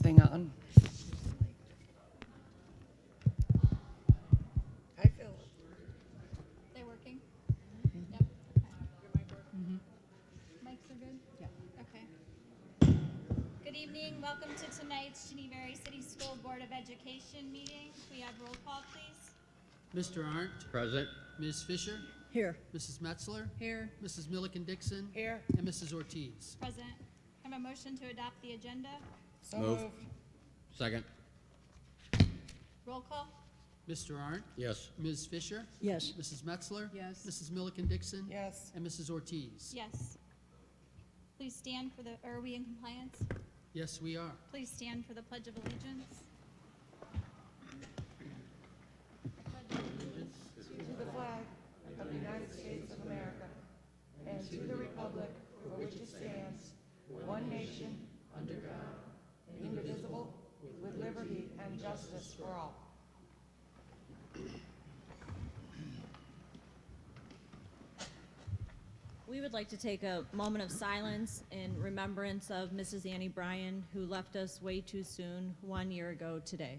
something on. I feel it. They're working? Yep. Mics are good? Yeah. Okay. Good evening. Welcome to tonight's Geneva City School Board of Education meeting. We have roll call, please. Mr. Arndt. Present. Ms. Fisher. Here. Mrs. Metzler. Here. Mrs. Milliken Dixon. Here. And Mrs. Ortiz. Present. Have a motion to adopt the agenda. So Move. moved. Second. Roll call. Mr. Arndt. Yes. Ms. Fisher. Yes. Mrs. Metzler. Yes. Mrs. Milliken Dixon. Yes. And Mrs. Ortiz. Yes. Please stand for the, are we in compliance? Yes, we are. Please stand for the Pledge of Allegiance. To the flag of the United States of America and to the republic for which it stands, one nation, under God, indivisible, with liberty and justice for all. We would like to take a moment of silence in remembrance of Mrs. Annie Bryan, who left us way too soon 1 year ago today.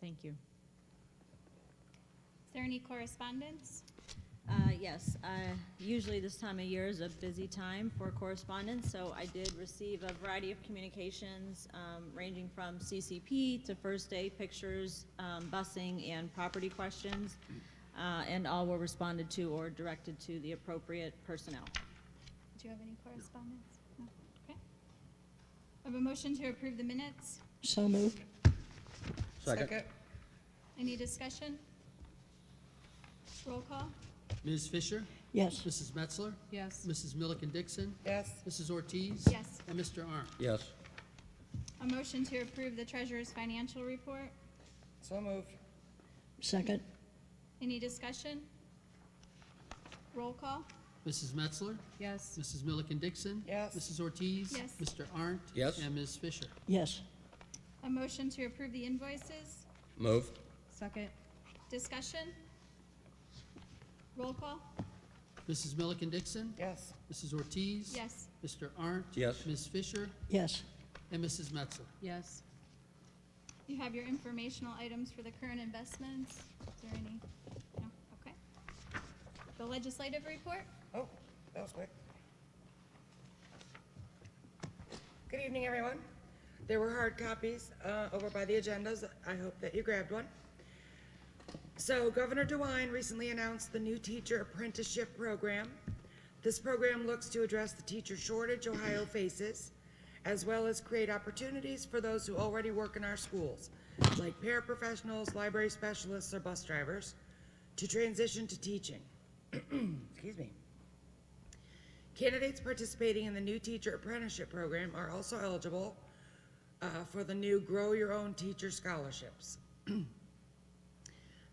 Thank you. Is there any correspondence? Yes, usually this time of year is a busy time for correspondence, so I did receive a variety of communications ranging from CCP to first day pictures, busing, and property questions, and all were responded to or directed to the appropriate personnel. Do you have any correspondence? No? Okay. I have a motion to approve the minutes. So moved. Second. Any discussion? Roll call. Ms. Fisher. Yes. Mrs. Metzler. Yes. Mrs. Milliken Dixon. Yes. Mrs. Ortiz. Yes. And Mr. Arndt. Yes. A motion to approve the treasurer's financial report. So moved. Second. Any discussion? Roll call. Mrs. Metzler. Yes. Mrs. Milliken Dixon. Yes. Mrs. Ortiz. Yes. Mr. Arndt. Yes. And Ms. Fisher. Yes. A motion to approve the invoices. Move. Second. Discussion? Roll call. Mrs. Milliken Dixon. Yes. Mrs. Ortiz. Yes. Mr. Arndt. Yes. Ms. Fisher. Yes. And Mrs. Metzler. Yes. You have your informational items for the current investments. Is there any? No? Okay. The legislative report. Oh, that was quick. Good evening, everyone. There were hard copies over by the agendas. I hope that you grabbed one. So Governor DeWine recently announced the new teacher apprenticeship program. This program looks to address the teacher shortage Ohio faces, as well as create opportunities for those who already work in our schools, like paraprofessionals, library specialists, or bus drivers, to transition to teaching. Excuse me. Candidates participating in the new teacher apprenticeship program are also eligible for the new Grow Your Own Teacher scholarships.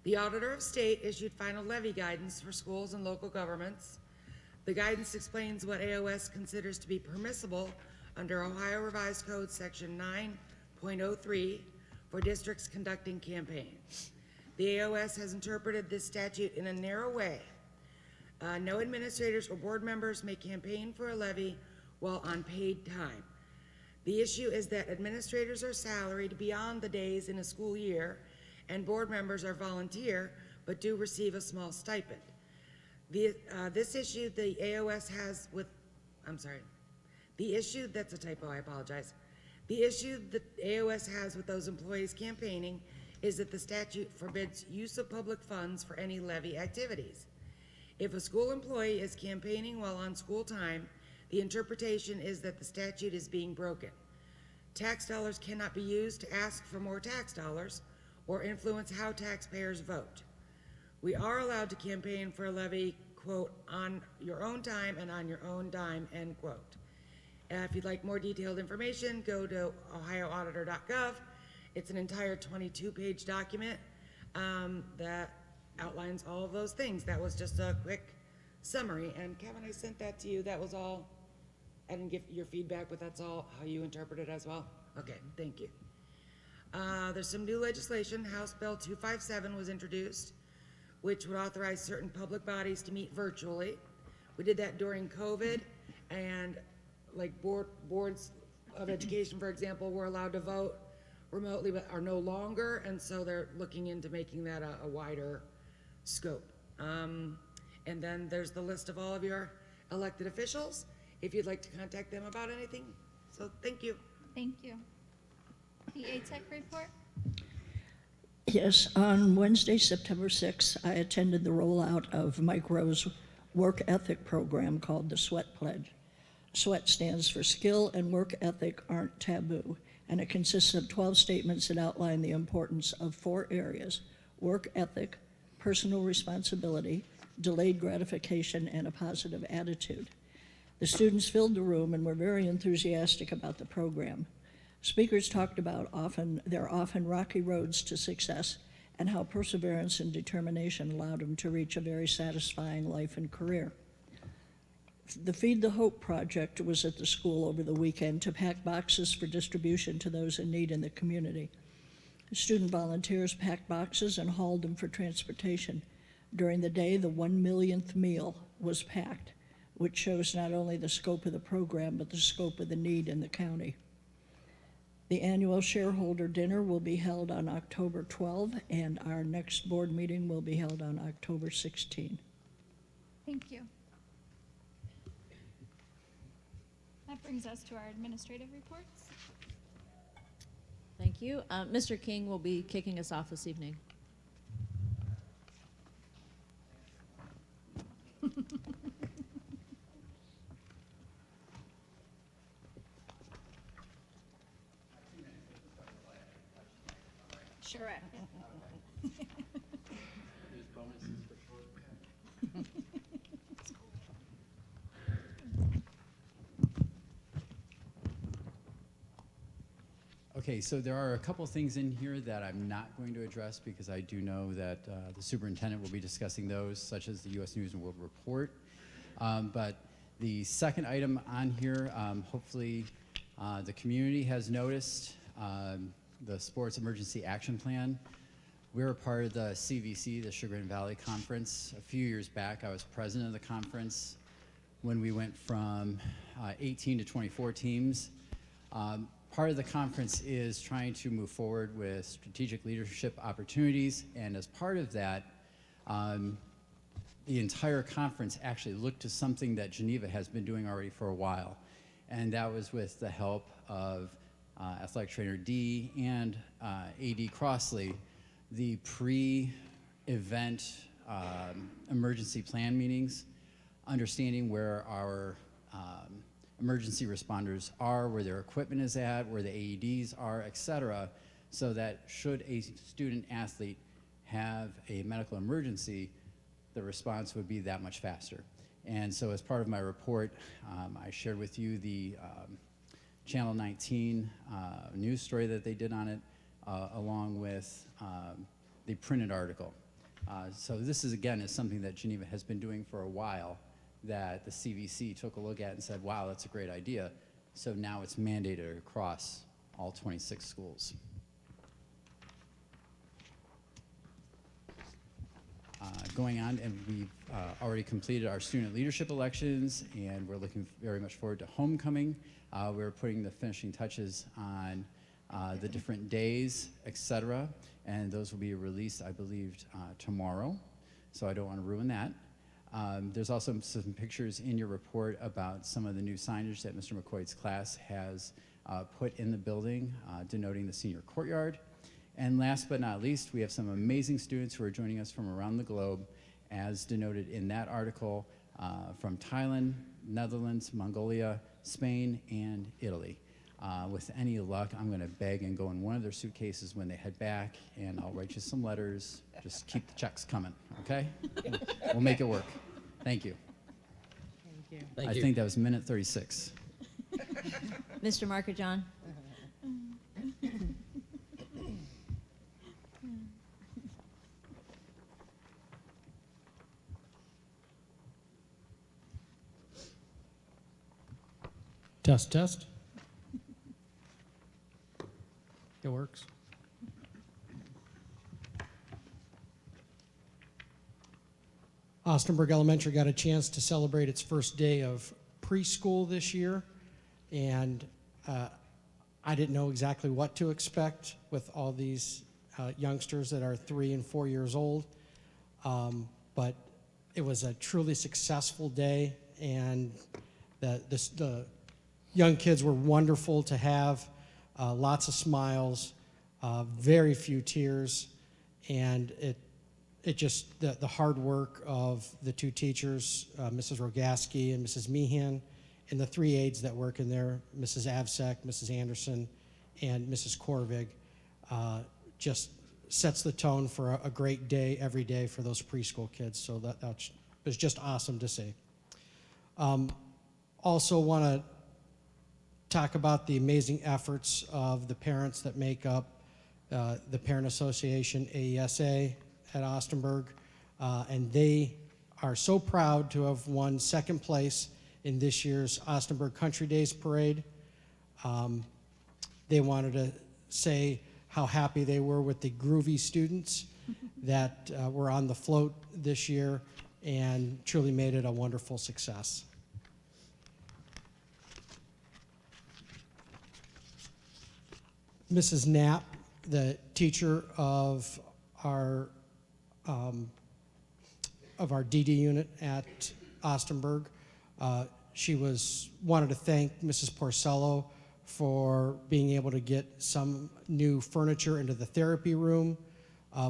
The Auditor of State issued final levy guidance for schools and local governments. The guidance explains what AOS considers to be permissible under Ohio Revised Code Section 9.03 for districts conducting campaigns. The AOS has interpreted this statute in a narrow way. No administrators or board members may campaign for a levy while on paid time. The issue is that administrators are salaried beyond the days in a school year, and board members are volunteer, but do receive a small stipend. This issue the AOS has with, that's a typo, I apologize. The issue that AOS has with those employees campaigning is that the statute forbids use of public funds for any levy activities. If a school employee is campaigning while on school time, the interpretation is that the statute is being broken. Tax dollars cannot be used to ask for more tax dollars or influence how taxpayers vote. We are allowed to campaign for a levy, quote, on your own time and on your own dime, end quote. If you'd like more detailed information, go to ohioauditor.gov. It's an entire 22-page document that outlines all of those things. That was just a quick summary. And Kevin, I sent that to you. That was all I didn't give your feedback, but that's all how you interpret it as well? Okay, thank you. There's some new legislation. House Bill 257 was introduced, which would authorize certain public bodies to meet virtually. We did that during COVID, and like boards of education, for example, were allowed to vote remotely, but are no longer, and so they're looking into making that a wider scope. And then there's the list of all of your elected officials, if you'd like to contact them about anything. So, thank you. Thank you. The ATEC report? Yes, on Wednesday, September 6th, I attended the rollout of Mike Rowe's work ethic program called the SWEAT Pledge. SWEAT stands for Skill and Work Ethic Aren't Taboo, and it consists of 12 statements that outline the importance of 4 areas: work ethic, personal responsibility, delayed gratification, and a positive attitude. The students filled the room and were very enthusiastic about the program. Speakers talked about their often rocky roads to success and how perseverance and determination allowed them to reach a very satisfying life and career. The Feed the Hope project was at the school over the weekend to pack boxes for distribution to those in need in the community. Student volunteers packed boxes and hauled them for transportation. During the day, the 1 millionth meal was packed, which shows not only the scope of the program, but the scope of the need in the county. The annual shareholder dinner will be held on October 12, and our next board meeting will be held on October 16. Thank you. That brings us to our administrative reports. Thank you. Mr. King will be kicking us off this evening. Sure. Okay, so there are a couple things in here that I'm not going to address because I do know that the superintendent will be discussing those, such as the U.S. News and World Report. But the second item on here, hopefully the community has noticed the Sports Emergency Action Plan. We're a part of the CVC, the Sugar and Valley Conference. A few years back, I was president of the conference when we went from 18 to 24 teams. Part of the conference is trying to move forward with strategic leadership opportunities, and as part of that, the entire conference actually looked to something that Geneva has been doing already for a while, and that was with the help of athletic trainer D and AD Crossley, the pre-event emergency plan meetings, understanding where our emergency responders are, where their equipment is at, where the AEDs are, et cetera, so that should a student athlete have a medical emergency, the response would be that much faster. And so as part of my report, I shared with you the Channel 19 news story that they did on it, along with the printed article. So this is, again, is something that Geneva has been doing for a while, that the CVC took a look at and said, wow, that's a great idea. So now it's mandated across all 26 schools. Going on, and we've already completed our student leadership elections, and we're looking very much forward to homecoming. We're putting the finishing touches on the different days, et cetera, and those will be released, I believe, tomorrow, so I don't want to ruin that. There's also some pictures in your report about some of the new signage that Mr. McCoy's class has put in the building, denoting the senior courtyard. And last but not least, we have some amazing students who are joining us from around the globe, as denoted in that article, from Thailand, Netherlands, Mongolia, Spain, and Italy. With any luck, I'm going to beg and go in one of their suitcases when they head back, and I'll write you some letters. Just keep the checks coming, okay? We'll make it work. Thank you. Thank I you. think that was minute 36. Mr. Marker-John. Test, test. It works. Ostenburg Elementary got a chance to celebrate its first day of preschool this year, and I didn't know exactly what to expect with all these youngsters that are 3 and 4 years old, but it was a truly successful day, and the young kids were wonderful to have, lots of smiles, very few tears, and it just, the hard work of the 2 teachers, Mrs. Rogaski and Mrs. Meehan, and the 3 aides that work in there, Mrs. Avsek, Mrs. Anderson, and Mrs. Korvig, just sets the tone for a great day every day for those preschool kids. So that was just awesome to see. Also want to talk about the amazing efforts of the parents that make up the Parent Association, AESA, at Ostenburg, and they are so proud to have won 2nd place in this year's Ostenburg Country Days Parade. They wanted to say how happy they were with the groovy students that were on the float this year and truly made it a wonderful success. Mrs. Knapp, the teacher of our DD unit at Ostenburg. She wanted to thank Mrs. Porcello for being able to get some new furniture into the therapy room.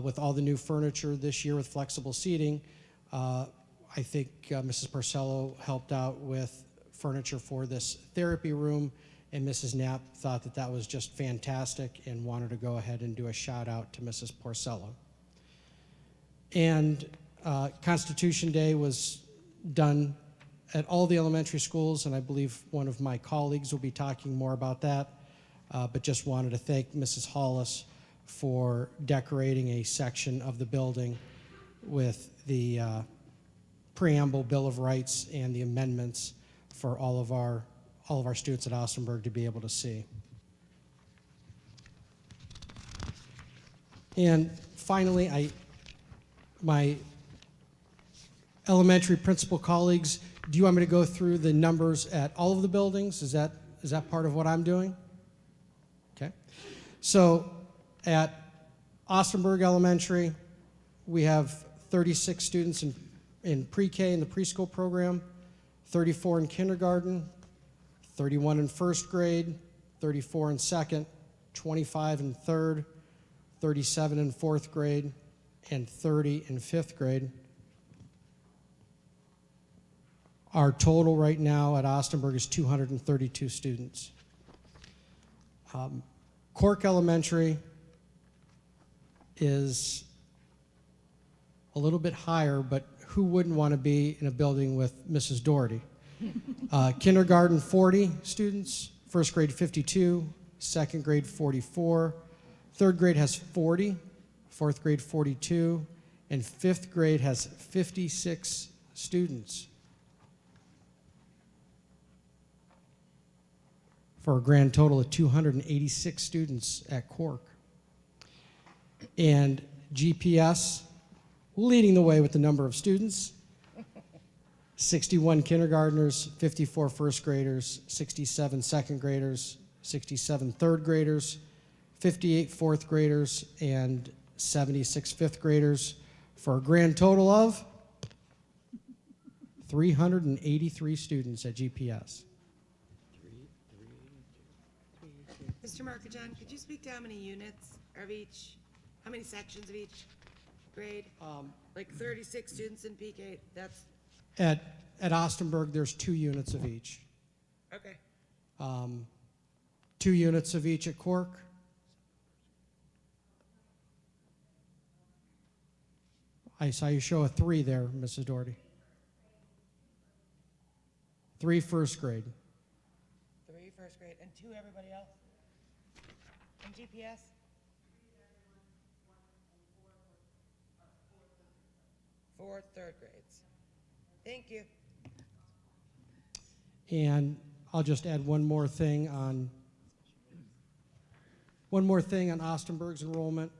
With all the new furniture this year with flexible seating, I think Mrs. Porcello helped out with furniture for this therapy room, and Mrs. Knapp thought that that was just fantastic and wanted to go ahead and do a shout out to Mrs. Porcello. And Constitution Day was done at all the elementary schools, and I believe one of my colleagues will be talking more about that, but just wanted to thank Mrs. Hollis for decorating a section of the building with the preamble Bill of Rights and the amendments for all of our students at Ostenburg to be able to see. And finally, my elementary principal colleagues, do you want me to go through the numbers at all of the buildings? Is that part of what I'm doing? Okay. So at Ostenburg Elementary, we have 36 students in pre-K in the preschool program, 34 in kindergarten, 31 in 1st grade, 34 in 2nd, 25 in 3rd, 37 in 4th grade, and 30 in 5th grade. Our total right now at Ostenburg is 232 students. Cork Elementary is a little bit higher, but who wouldn't want to be in a building with Mrs. Doherty? Kindergarten, 40 students, 1st grade, 52, 2nd grade, 44, 3rd grade has 40, 4th grade, 42, and 5th grade has 56 students, for a grand total of 286 students at Cork. And GPS, leading the way with the number of students, 61 kindergartners, 54 1st graders, 67 2nd graders, 67 3rd graders, 58 4th graders, and 76 5th graders, for a grand total of 383 students at GPS. Mr. Markajon, could you speak to how many units of each, how many sections of each grade? Like 36 students in PK, that's, At Ostenburg, there's 2 units of each. okay. 2 units of each at Cork. I saw you show a 3 there, Mrs. Doherty. 3 1st grade. 3 1st grade, and 2 everybody else? And GPS? 4 3rd grades. Thank you. And I'll just add one more thing on Ostenburg's enrollment.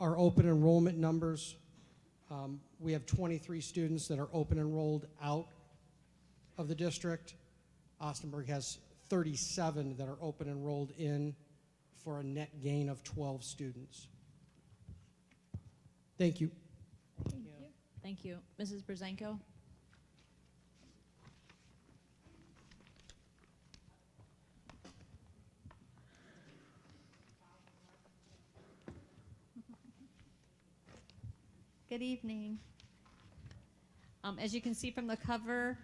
Our open enrollment numbers, we have 23 students that are open enrolled out of the district. Ostenburg has 37 that are open enrolled in, for a net gain of 12 students. Thank you. Thank you. Mrs. Brzenko? Good evening. As you can see from the cover,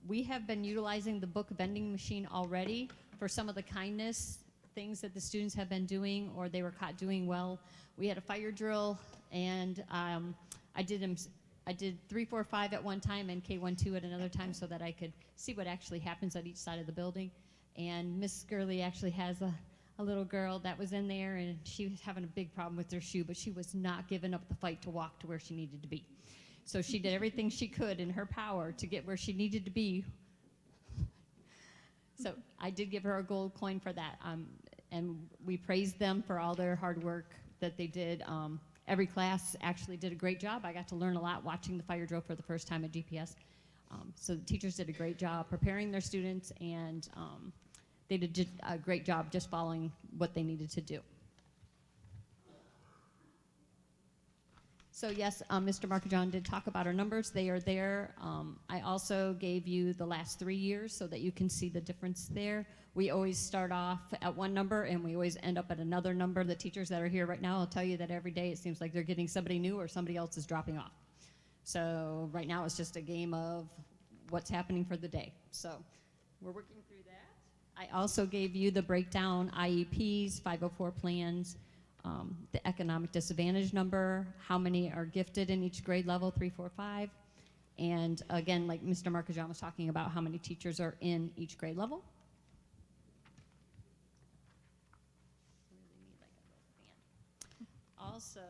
we have been utilizing the book vending machine already for some of the kindness things that the students have been doing or they were caught doing well. We had a fire drill, and I did 3, 4, 5 at one time and K1, 2 at another time so that I could see what actually happens at each side of the building. And Miss Gurley actually has a little girl that was in there, and she was having a big problem with her shoe, but she was not giving up the fight to walk to where she needed to be. So she did everything she could in her power to get where she needed to be. So I did give her a gold coin for that, and we praised them for all their hard work that they did. Every class actually did a great job. I got to learn a lot watching the fire drill for the first time at GPS. So the teachers did a great job preparing their students, and they did a great job just following what they needed to do. So yes, Mr. Markajon did talk about our numbers. They are there. I also gave you the last 3 years so that you can see the difference there. We always start off at one number and we always end up at another number. The teachers that are here right now will tell you that every day it seems like they're getting somebody new or somebody else is dropping off. So right now it's just a game of what's happening for the day. So we're working through that. I also gave you the breakdown, IEPs, 504 plans, the economic disadvantage number, how many are gifted in each grade level, 3, 4, 5. And again, like Mr. Markajon was talking about, how many teachers are in each grade level. Also,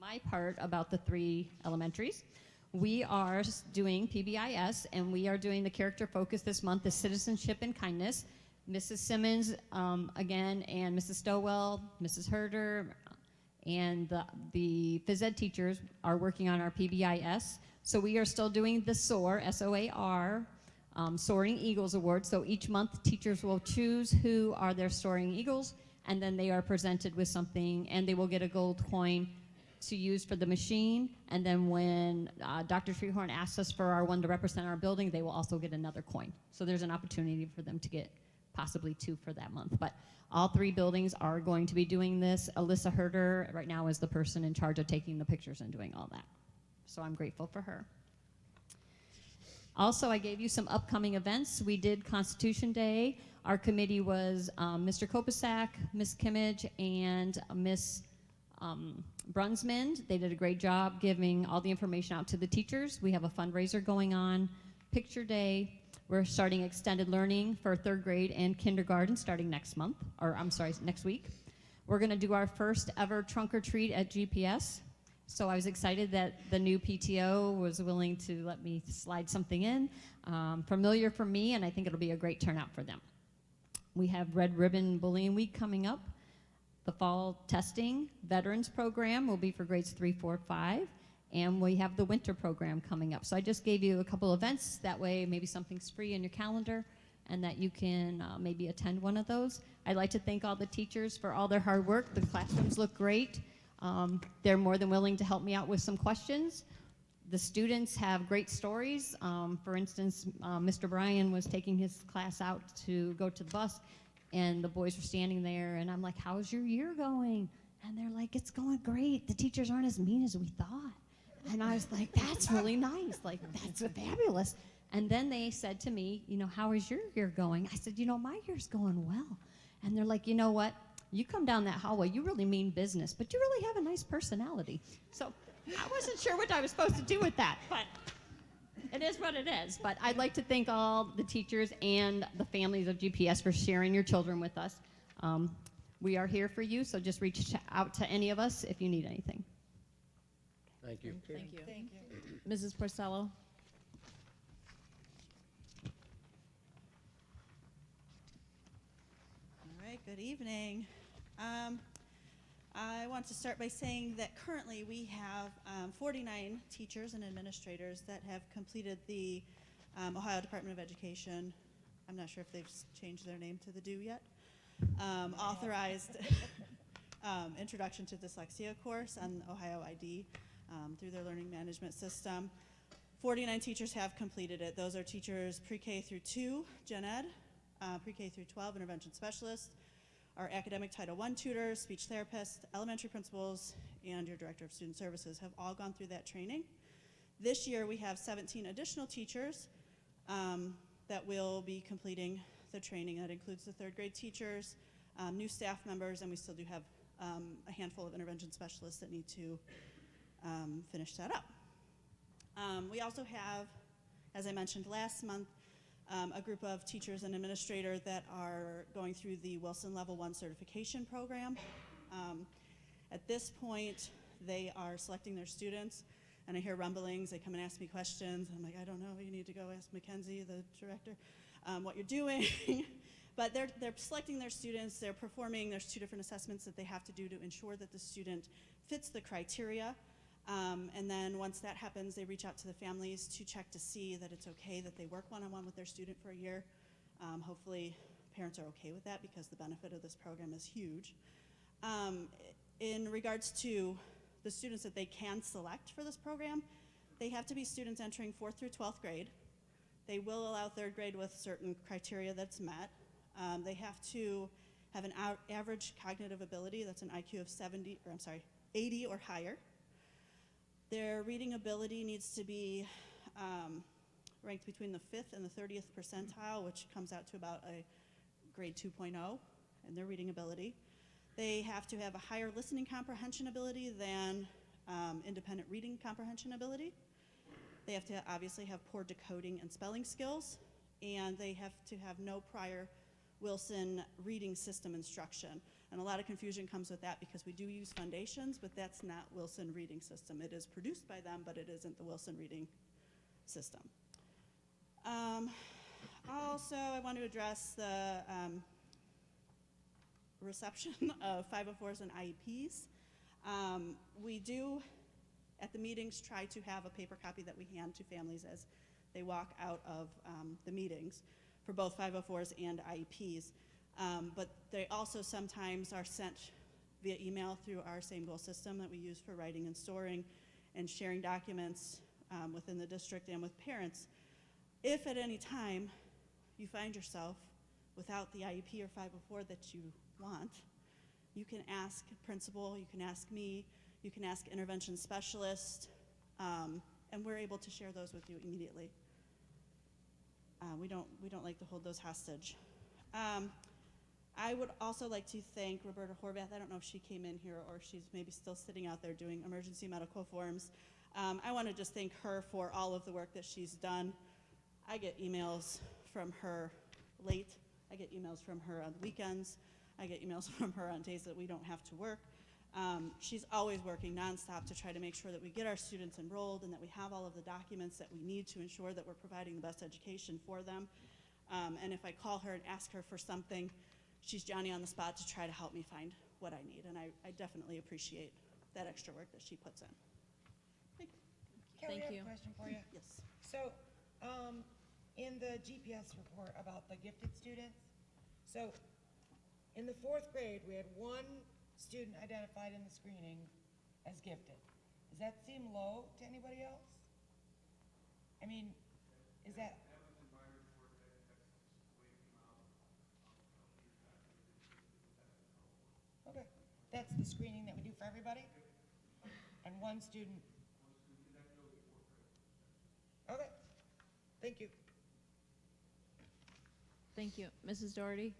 my part about the 3 elementaries. We are doing PBIS, and we are doing the character focus this month, the citizenship and kindness. Mrs. Simmons, again, and Mrs. Stowell, Mrs. Herder, and the phys ed teachers are working on our PBIS. So we are still doing the SOAR, S-O-A-R, Soaring Eagles Award. So each month, teachers will choose who are their Soaring Eagles, and then they are presented with something, and they will get a gold coin to use for the machine. And then when Dr. Treharn asks us for our one to represent our building, they will also get another coin. So there's an opportunity for them to get possibly 2 for that month. But all 3 buildings are going to be doing this. Alyssa Herder right now is the person in charge of taking the pictures and doing all that. So I'm grateful for her. Also, I gave you some upcoming events. We did Constitution Day. Our committee was Mr. Kopasak, Miss Kimmage, and Miss Brunsmond. They did a great job giving all the information out to the teachers. We have a fundraiser going on, Picture Day. We're starting extended learning for 3rd grade and kindergarten starting next week. We're gonna do our first ever trunk or treat at GPS. So I was excited that the new PTO was willing to let me slide something in. Familiar for me, and I think it'll be a great turnout for them. We have Red Ribbon Bullying Week coming up. The fall testing veterans program will be for grades 3, 4, 5. And we have the winter program coming up. So I just gave you a couple events. That way maybe something's free in your calendar and that you can maybe attend one of those. I'd like to thank all the teachers for all their hard work. The classrooms look great. They're more than willing to help me out with some questions. The students have great stories. For instance, Mr. Bryan was taking his class out to go to the bus, and the boys were standing there, and I'm like, how's your year going? And they're like, it's going great. The teachers aren't as mean as we thought. And I was like, that's really nice. Like, that's fabulous. And then they said to me, how is your year going? I said, my year's going well. And they're like, you know what? You come down that hallway, you really mean business, but you really have a nice personality. So I wasn't sure what I was supposed to do with that, but it is what it is. But I'd like to thank all the teachers and the families of GPS for sharing your children with us. we are here for you, so just reach out to any of us if you need anything. Thank you. Thank you. Thank you. Mrs. Porcello? All right, good evening. I want to start by saying that currently we have 49 teachers and administrators that have completed the Ohio Department of Education, I'm not sure if they've changed their name to the DO yet, authorized Introduction to Dyslexia course on Ohio ID through their learning management system. 49 teachers have completed it. Those are teachers pre-K through 2, gen ed, pre-K through 12 intervention specialists, our academic Title I tutors, speech therapists, elementary principals, and your director of student services have all gone through that training. This year we have 17 additional teachers that will be completing the training. That includes the 3rd grade teachers, new staff members, and we still do have a handful of intervention specialists that need to finish that up. We also have, as I mentioned last month, a group of teachers and administrators that are going through the Wilson Level 1 certification program. At this point, they are selecting their students, and I hear rumblings. They come and ask me questions. I'm like, I don't know. You need to go ask Mackenzie, the director, what you're doing. But they're selecting their students. They're performing. There's 2 different assessments that they have to do to ensure that the student fits the criteria. And then once that happens, they reach out to the families to check to see that it's okay that they work one-on-one with their student for a year. Hopefully parents are okay with that because the benefit of this program is huge. In regards to the students that they can select for this program, they have to be students entering 4th through 12th grade. They will allow 3rd grade with certain criteria that's met. They have to have an average cognitive ability, that's an IQ of 80 or higher. Their reading ability needs to be ranked between the 5th and the 30th percentile, which comes out to about a grade 2.0 in their reading ability. They have to have a higher listening comprehension ability than independent reading comprehension ability. They have to obviously have poor decoding and spelling skills, and they have to have no prior Wilson reading system instruction. And a lot of confusion comes with that because we do use Foundations, but that's not Wilson reading system. It is produced by them, but it isn't the Wilson reading system. Also, I want to address the reception of 504s and IEPs. We do, at the meetings, try to have a paper copy that we hand to families as they walk out of the meetings for both 504s and IEPs. But they also sometimes are sent via email through our Same Goal system that we use for writing and storing and sharing documents within the district and with parents. If at any time you find yourself without the IEP or 504 that you want, you can ask principal, you can ask me, you can ask intervention specialist, and we're able to share those with you immediately. We don't like to hold those hostage. I would also like to thank Roberta Horvath. I don't know if she came in here or she's maybe still sitting out there doing emergency medical forms. I want to just thank her for all of the work that she's done. I get emails from her late. I get emails from her on the weekends. I get emails from her on days that we don't have to work. She's always working nonstop to try to make sure that we get our students enrolled and that we have all of the documents that we need to ensure that we're providing the best education for them. And if I call her and ask her for something, she's Johnny on the spot to try to help me find what I need. And I definitely appreciate that extra work that she puts in. Kelly, Thank I you. have a question for you. Yes. So, in the GPS report about the gifted students, so in the 4th grade, we had 1 student identified in the screening as gifted. Does that seem low to anybody else? I mean, is that? Okay, that's the screening that we do for everybody? And 1 student? Okay, thank you. Thank you. Mrs. Doherty?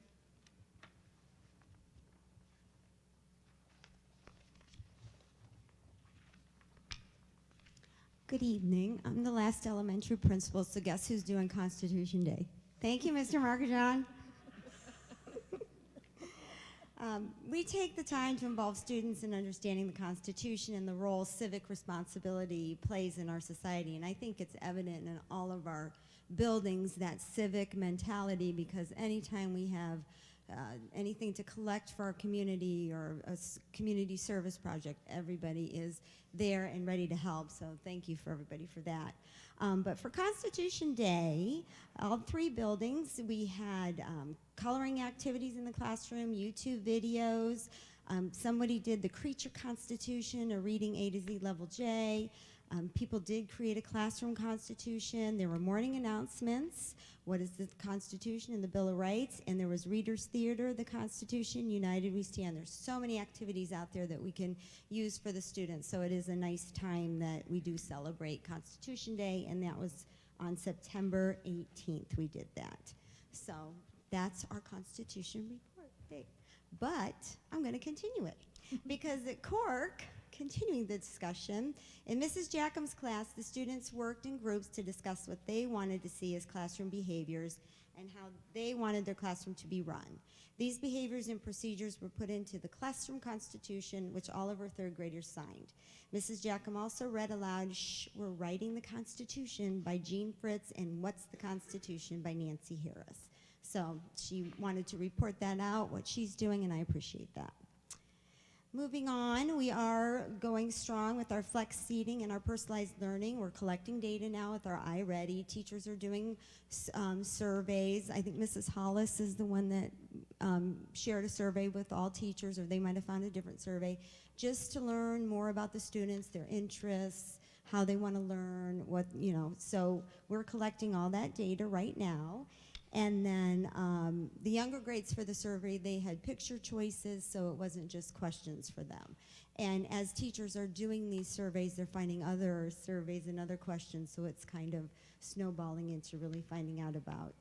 Good evening. I'm the last elementary principal, so guess who's doing Constitution Day? Thank you, Mr. Markajon. We take the time to involve students in understanding the Constitution and the role civic responsibility plays in our society. And I think it's evident in all of our buildings, that civic mentality, because anytime we have anything to collect for our community or a community service project, everybody is there and ready to help. So thank you for everybody for that. But for Constitution Day, all 3 buildings, we had coloring activities in the classroom, YouTube videos. Somebody did the Creature Constitution, or reading A to Z level J. People did create a classroom constitution. There were morning announcements. What is the Constitution and the Bill of Rights? And there was Reader's Theater, the Constitution, United We Stand. There's so many activities out there that we can use for the students. So it is a nice time that we do celebrate Constitution Day, and that was on September 18th we did that. So that's our Constitution report. Hey. But I'm going to continue it because at Cork, continuing the discussion, in Mrs. Jackham's class, the students worked in groups to discuss what they wanted to see as classroom behaviors and how they wanted their classroom to be run. These behaviors and procedures were put into the classroom constitution, which all of our 3rd graders signed. Mrs. Jackham also read aloud, "We're Writing the Constitution" by Jean Fritz and "What's the Constitution" by Nancy Harris. So she wanted to report that out, what she's doing, and I appreciate that. Moving on, we are going strong with our flex seating and our personalized learning. We're collecting data now with our iReady. Teachers are doing surveys. I think Mrs. Hollis is the one that shared a survey with all teachers, or they might have found a different survey, just to learn more about the students, their interests, how they want to learn, what, you know. So we're collecting all that data right now. And then the younger grades for the survey, they had picture choices, so it wasn't just questions for them. And as teachers are doing these surveys, they're finding other surveys and other questions, so it's kind of snowballing into really finding out about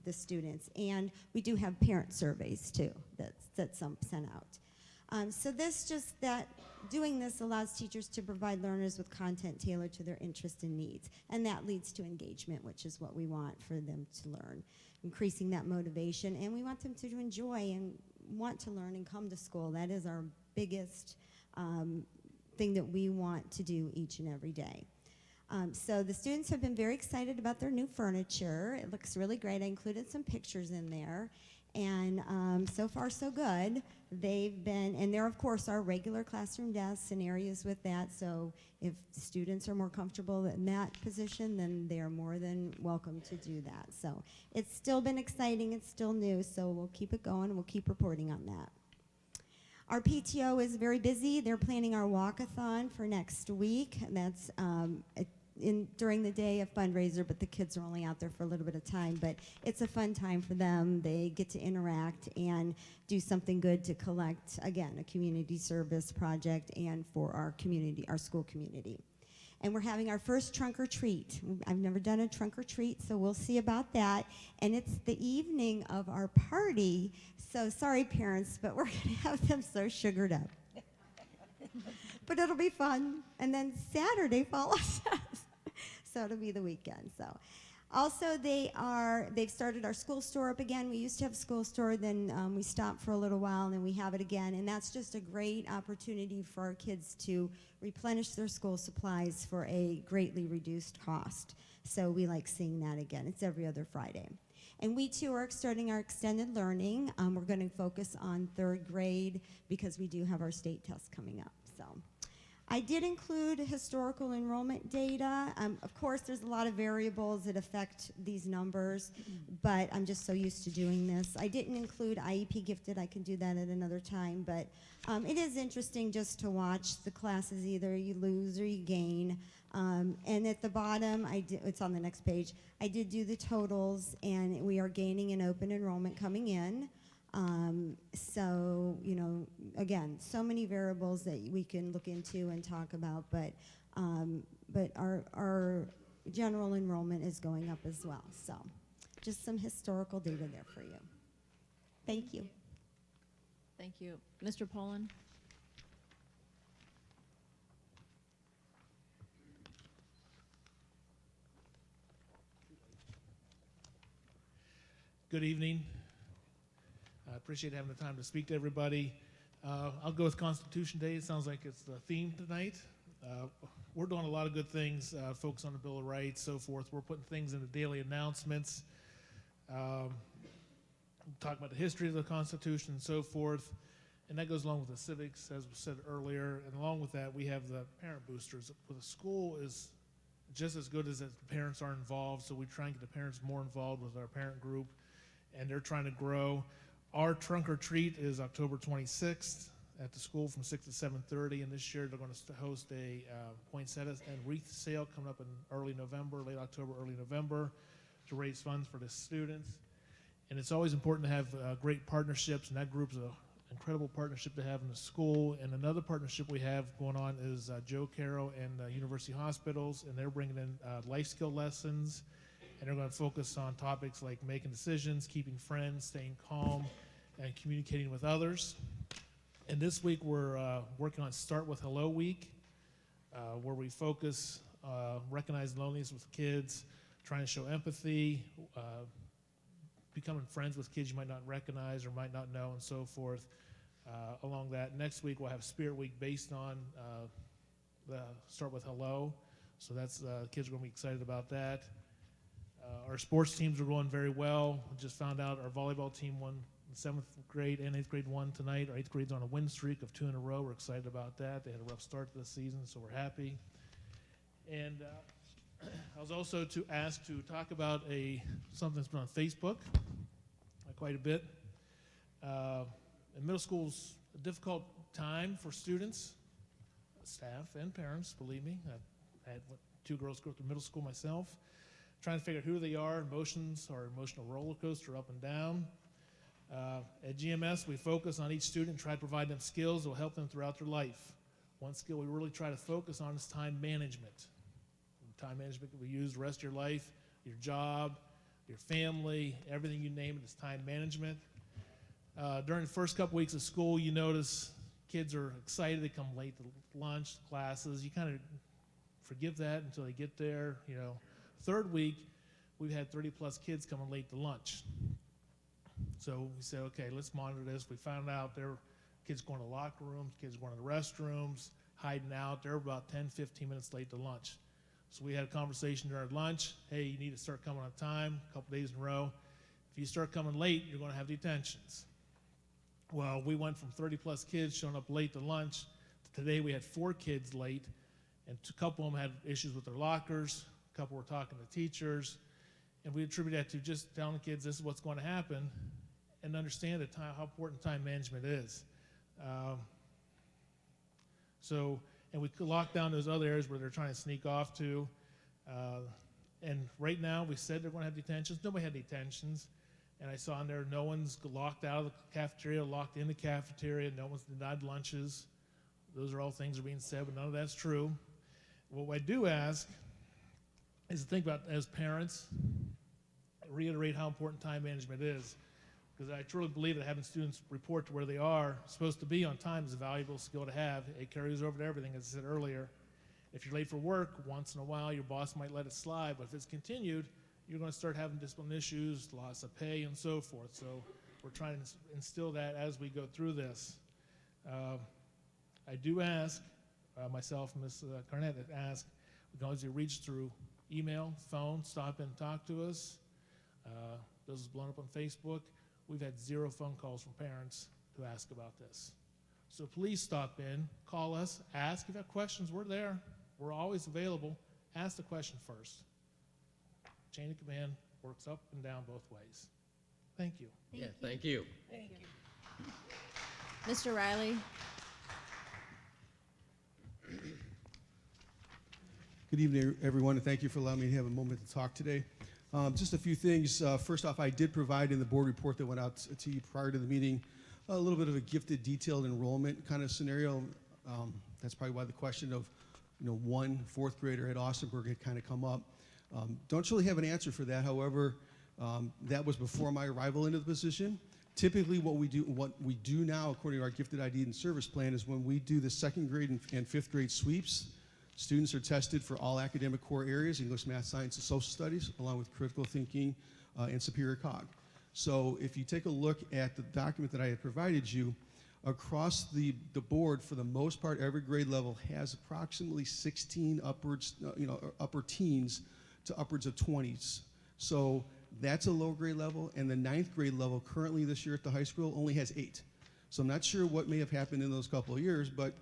the students. And we do have parent surveys too that some sent out. So doing this allows teachers to provide learners with content tailored to their interests and needs. And that leads to engagement, which is what we want for them to learn, increasing that motivation. And we want them to enjoy and want to learn and come to school. That is our biggest thing that we want to do each and every day. So the students have been very excited about their new furniture. It looks really great. I included some pictures in there. And so far, so good. They've been, and there, of course, are regular classroom desks and areas with that. So if students are more comfortable in that position, then they're more than welcome to do that. So it's still been exciting. It's still new. So we'll keep it going. We'll keep reporting on that. Our PTO is very busy. They're planning our walkathon for next week. And that's during the day of fundraiser, but the kids are only out there for a little bit of time. But it's a fun time for them. They get to interact and do something good to collect, again, a community service project and for our community, our school community. And we're having our first trunk or treat. I've never done a trunk or treat, so we'll see about that. And it's the evening of our party, so sorry parents, but we're gonna have them so sugared up. But it'll be fun. And then Saturday follows us. So it'll be the weekend. So also they've started our school store up again. We used to have a school store, then we stopped for a little while, and then we have it again. And that's just a great opportunity for our kids to replenish their school supplies for a greatly reduced cost. So we like seeing that again. It's every other Friday. And we too are starting our extended learning. We're going to focus on 3rd grade because we do have our state test coming up. So I did include historical enrollment data. Of course, there's a lot of variables that affect these numbers, but I'm just so used to doing this. I didn't include IEP gifted. I can do that at another time, but it is interesting just to watch the classes. Either you lose or you gain. And at the bottom, it's on the next page, I did do the totals, and we are gaining an open enrollment coming in. So, you know, again, so many variables that we can look into and talk about, but our general enrollment is going up as well. So just some historical data there for you. Thank you. Thank you. Mr. Poland? Good evening. I appreciate having the time to speak to everybody. I'll go with Constitution Day. It sounds like it's the theme tonight. We're doing a lot of good things, focus on the Bill of Rights, so forth. We're putting things in the daily announcements, talk about the history of the Constitution and so forth. And that goes along with the civics, as was said earlier. And along with that, we have the parent boosters. The school is just as good as the parents are involved, so we try and get the parents more involved with our parent group, and they're trying to grow. Our trunk or treat is October 26th at the school from 6 to 7:30, and this year they're going to host a poinsettia and wreath sale coming up in early November, late October, early November, to raise funds for the students. And it's always important to have great partnerships, and that group's an incredible partnership to have in the school. And another partnership we have going on is Joe Caro and University Hospitals, and they're bringing in life skill lessons, and they're going to focus on topics like making decisions, keeping friends, staying calm, and communicating with others. And this week we're working on Start With Hello Week, where we focus, recognize loneliness with kids, trying to show empathy, becoming friends with kids you might not recognize or might not know, and so forth. Along that, next week we'll have Spirit Week based on the Start With Hello. So that's kids are going to be excited about that. Our sports teams are going very well. We just found out our volleyball team won 7th grade and 8th grade won tonight. Our 8th grade's on a win streak of 2 in a row. We're excited about that. They had a rough start to the season, so we're happy. And I was also asked to talk about something that's been on Facebook quite a bit. And middle school's a difficult time for students, staff, and parents, believe me. I had 2 girls go through middle school myself, trying to figure out who they are. Emotions are emotional roller coaster, up and down. At GMS, we focus on each student and try to provide them skills that will help them throughout their life. One skill we really try to focus on is time management. Time management can be used the rest of your life, your job, your family, everything you name it is time management. During the first couple weeks of school, you notice kids are excited to come late to lunch, classes. You kind of forgive that until they get there. Third week, we've had 30-plus kids coming late to lunch. So we said, okay, let's monitor this. We found out there were kids going to locker rooms, kids going to the restrooms, hiding out. They're about 10, 15 minutes late to lunch. So we had a conversation during lunch. Hey, you need to start coming on time, a couple days in a row. If you start coming late, you're going to have detentions. Well, we went from 30-plus kids showing up late to lunch to today we had 4 kids late, and a couple of them had issues with their lockers. A couple were talking to teachers, and we attribute that to just telling the kids this is what's going to happen and understand how important time management is. And we could lock down those other areas where they're trying to sneak off to. And right now, we said they're going to have detentions. Nobody had detentions. And I saw in there, no one's locked out of the cafeteria, locked in the cafeteria. No one's denied lunches. Those are all things that are being said, but none of that's true. What I do ask is to think about, as parents, reiterate how important time management is. Because I truly believe that having students report to where they are supposed to be on time is a valuable skill to have. It carries over to everything, as I said earlier. If you're late for work, once in a while, your boss might let it slide, but if it's continued, you're going to start having discipline issues, loss of pay, and so forth. So we're trying to instill that as we go through this. I do ask, myself and Ms. Carnett ask, we can always be reached through email, phone, stop in and talk to us. Those is blown up on Facebook. We've had 0 phone calls from parents who ask about this. So please stop in, call us, ask. If you have questions, we're there. We're always available. Ask the question first. Chain of command works up and down both ways. Thank you. Thank you. Thank you. Mr. Riley. Good evening, everyone, and thank you for allowing me to have a moment to talk today. Just a few things. First off, I did provide in the board report that went out to you prior to the meeting a little bit of a gifted, detailed enrollment kind of scenario. That's probably why the question of, one 4th grader at Austinburg had kind of come up. Don't really have an answer for that. However, that was before my arrival into the position. Typically, what we do now, according to our gifted ID and service plan, is when we do the 2nd grade and 5th grade sweeps, students are tested for all academic core areas, English, math, science, and social studies, along with critical thinking and superior cog. So if you take a look at the document that I had provided you, across the board, for the most part, every grade level has approximately 16 upwards, upper teens to upwards of 20s. So that's a low grade level, and the 9th grade level currently this year at the high school only has 8. So I'm not sure what may have happened in those couple of years, but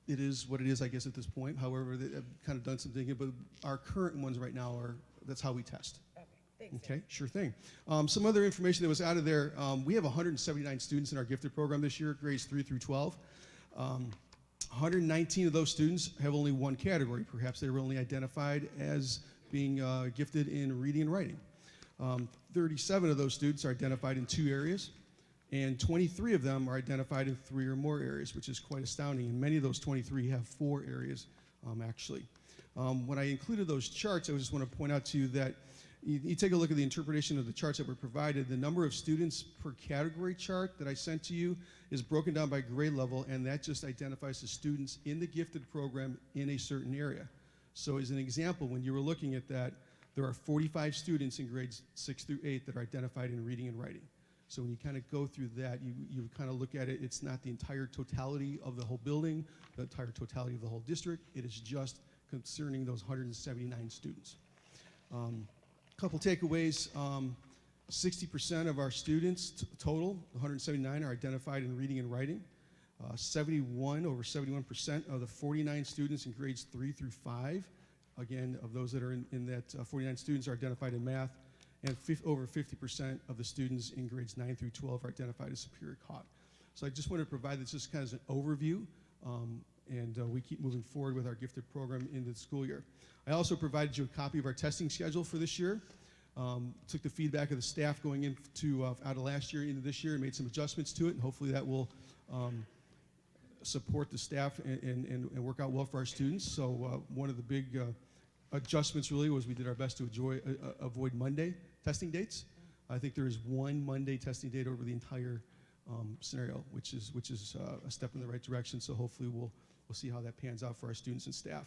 it is what it is, I guess, at this point. However, I've kind of done some thinking, but our current ones right now that's how we test. Okay, sure thing. Some other information that was out of there, we have 179 students in our gifted program this year, grades 3 through 12. 119 of those students have only one category. Perhaps they were only identified as being gifted in reading and writing. 37 of those students are identified in 2 areas, and 23 of them are identified in 3 or more areas, which is quite astounding, and many of those 23 have 4 areas, actually. When I included those charts, I just want to point out to you that you take a look at the interpretation of the charts that were provided. The number of students per category chart that I sent to you is broken down by grade level, and that just identifies the students in the gifted program in a certain area. So as an example, when you were looking at that, there are 45 students in grades 6 through 8 that are identified in reading and writing. So when you kind of go through that, you kind of look at it, it's not the entire totality of the whole building, the entire totality of the whole district. It is just concerning those 179 students. Couple takeaways, 60% of our students total, 179, are identified in reading and writing. Over 71% of the 49 students in grades 3 through 5, again, of those that are in that 49 students are identified in math, and over 50% of the students in grades 9 through 12 are identified as superior taught. So I just wanted to provide this just kind of as an overview, and we keep moving forward with our gifted program into the school year. I also provided you a copy of our testing schedule for this year. Took the feedback of the staff going into out of last year into this year and made some adjustments to it, and hopefully that will support the staff and work out well for our students. So one of the big adjustments really was we did our best to avoid Monday testing dates. I think there is one Monday testing date over the entire scenario, which is a step in the right direction. So hopefully we'll see how that pans out for our students and staff.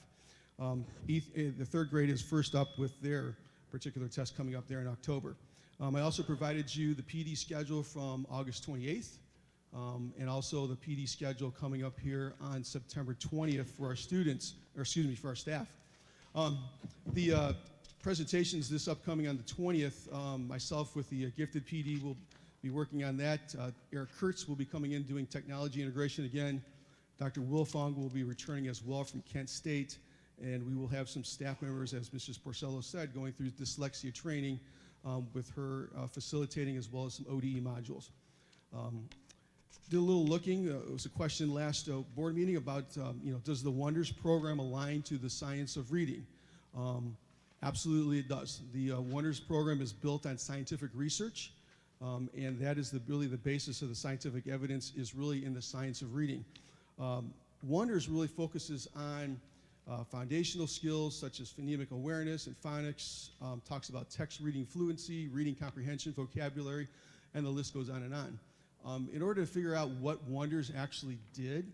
The 3rd grade is first up with their particular test coming up there in October. I also provided you the PD schedule from August 28th, and also the PD schedule coming up here on September 20th for our students, or excuse me, for our staff. The presentations this upcoming on the 20th, myself with the gifted PD will be working on that. Eric Kurtz will be coming in doing technology integration again. Dr. Wilfong will be returning as well from Kent State, and we will have some staff members, as Mrs. Porcello said, going through dyslexia training with her facilitating, as well as some ODE modules. Did a little looking. It was a question last board meeting about, does the Wonders program align to the science of reading? Absolutely it does. The Wonders program is built on scientific research, and that is really the basis of the scientific evidence is really in the science of reading. Wonders really focuses on foundational skills such as phonemic awareness and phonics, talks about text reading fluency, reading comprehension, vocabulary, and the list goes on and on. In order to figure out what Wonders actually did,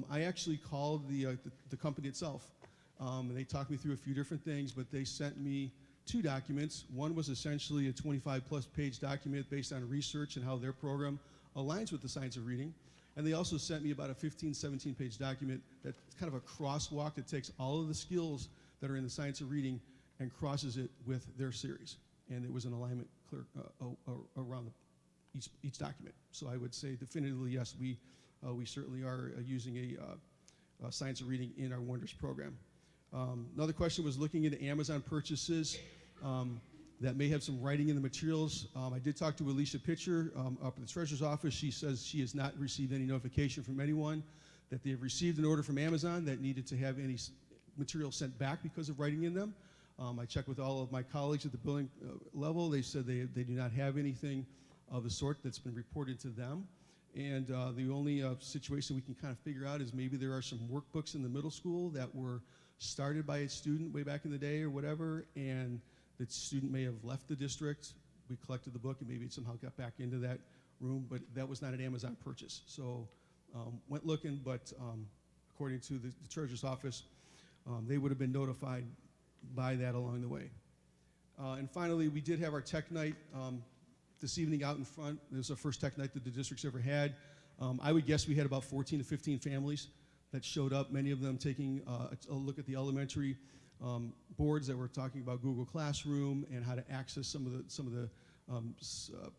I actually called the company itself. And they talked me through a few different things, but they sent me 2 documents. One was essentially a 25-plus page document based on research and how their program aligns with the science of reading. And they also sent me about a 15, 17-page document that's kind of a crosswalk that takes all of the skills that are in the science of reading and crosses it with their series. And it was an alignment clear around each document. So I would say definitively, yes, we certainly are using a science of reading in our Wonders program. Another question was looking into Amazon purchases that may have some writing in the materials. I did talk to Alicia Pitcher up at the Treasurer's office. She says she has not received any notification from anyone that they have received an order from Amazon that needed to have any material sent back because of writing in them. I checked with all of my colleagues at the billing level. They said they do not have anything of the sort that's been reported to them. And the only situation we can kind of figure out is maybe there are some workbooks in the middle school that were started by a student way back in the day or whatever, and the student may have left the district. We collected the book and maybe it somehow got back into that room, but that was not an Amazon purchase. So went looking, but according to the Treasurer's office, they would have been notified by that along the way. And finally, we did have our tech night this evening out in front. This was our first tech night that the district's ever had. I would guess we had about 14 to 15 families that showed up, many of them taking a look at the elementary boards that were talking about Google Classroom and how to access some of the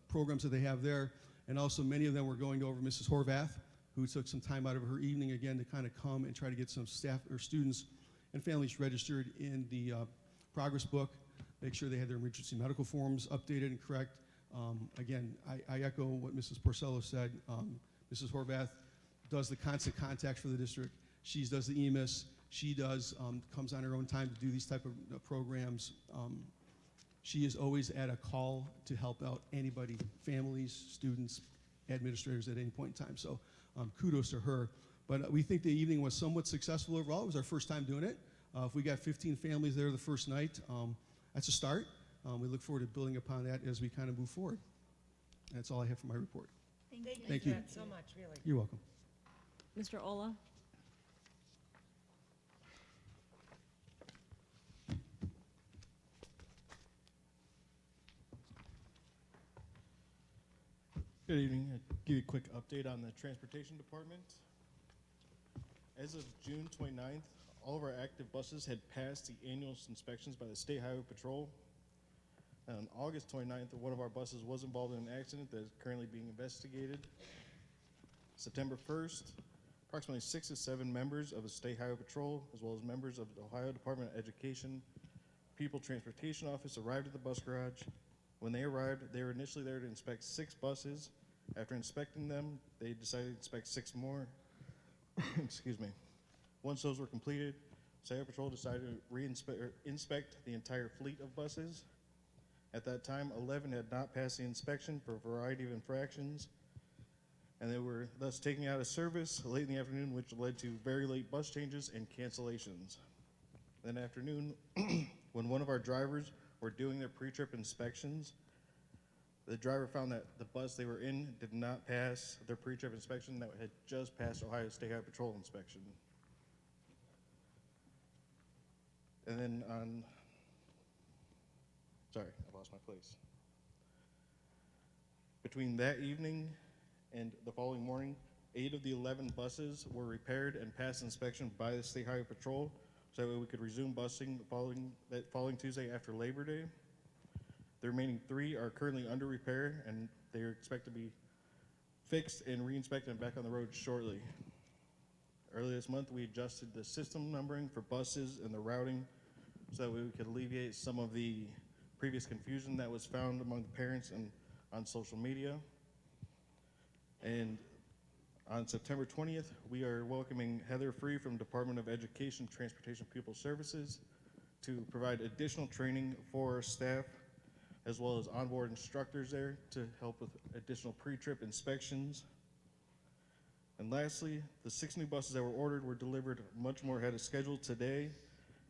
programs that they have there. And also many of them were going over Mrs. Horvath, who took some time out of her evening again to kind of come and try to get some staff or students and families registered in the progress book, make sure they had their emergency medical forms updated and correct. Again, I echo what Mrs. Porcello said. Mrs. Horvath does the constant contact for the district. She does the EMIS. She comes on her own time to do these type of programs. She is always at a call to help out anybody, families, students, administrators at any point in time. So kudos to her. But we think the evening was somewhat successful overall. It was our first time doing it. If we got 15 families there the first night, that's a start. We look forward to building upon that as we kind of move forward. That's all I have for my report. Thank you so much, really. You're welcome. Mr. Ola? Good evening. I'll give you a quick update on the Transportation Department. As of June 29th, all of our active buses had passed the annual inspections by the State Highway Patrol. On August 29th, one of our buses was involved in an accident that is currently being investigated. September 1st, approximately 6 to 7 members of the State Highway Patrol, as well as members of the Ohio Department of Education, People Transportation Office arrived at the bus garage. When they arrived, they were initially there to inspect 6 buses. After inspecting them, they decided to inspect 6 more. Excuse me. Once those were completed, State Highway Patrol decided to inspect the entire fleet of buses. At that time, 11 had not passed the inspection for a variety of infractions, and they were thus taken out of service late in the afternoon, which led to very late bus changes and cancellations. That afternoon, when one of our drivers were doing their pre-trip inspections, the driver found that the bus they were in did not pass their pre-trip inspection that had just passed Ohio State Highway Patrol inspection. And then sorry, I lost my place. Between that evening and the following morning, 8 of the 11 buses were repaired and passed inspection by the State Highway Patrol, so that way we could resume busing that following Tuesday after Labor Day. The remaining 3 are currently under repair, and they are expected to be fixed and re-inspected and back on the road shortly. Earlier this month, we adjusted the system numbering for buses and the routing so that way we could alleviate some of the previous confusion that was found among the parents and on social media. And on September 20th, we are welcoming Heather Free from Department of Education, Transportation, People Services to provide additional training for our staff, as well as onboard instructors there to help with additional pre-trip inspections. And lastly, the 6 new buses that were ordered were delivered much more ahead of schedule today,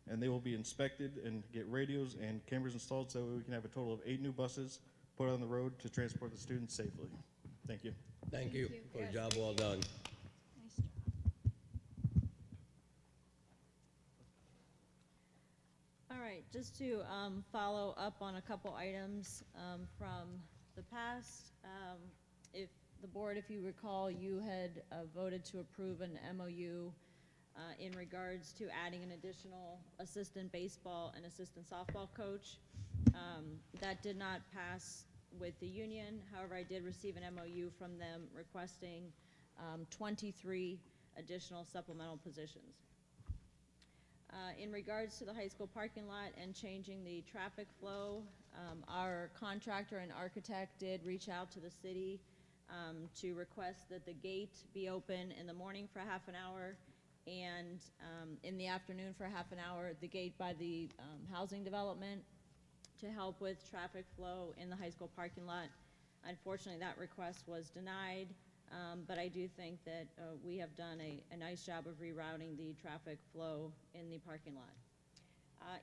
and they will be inspected and get radios and cameras installed so that we can have a total of 8 new buses put on the road to transport the students safely. Thank you. Thank you for a job well done. Nice job. All right, just to follow up on a couple items from the past. If the board, if you recall, you had voted to approve an MOU in regards to adding an additional assistant baseball and assistant softball coach. That did not pass with the union. However, I did receive an MOU from them requesting 23 additional supplemental positions. In regards to the high school parking lot and changing the traffic flow, our contractor and architect did reach out to the city to request that the gate be open in the morning for half an hour and in the afternoon for half an hour, the gate by the housing development to help with traffic flow in the high school parking lot. Unfortunately, that request was denied, but I do think that we have done a nice job of rerouting the traffic flow in the parking lot.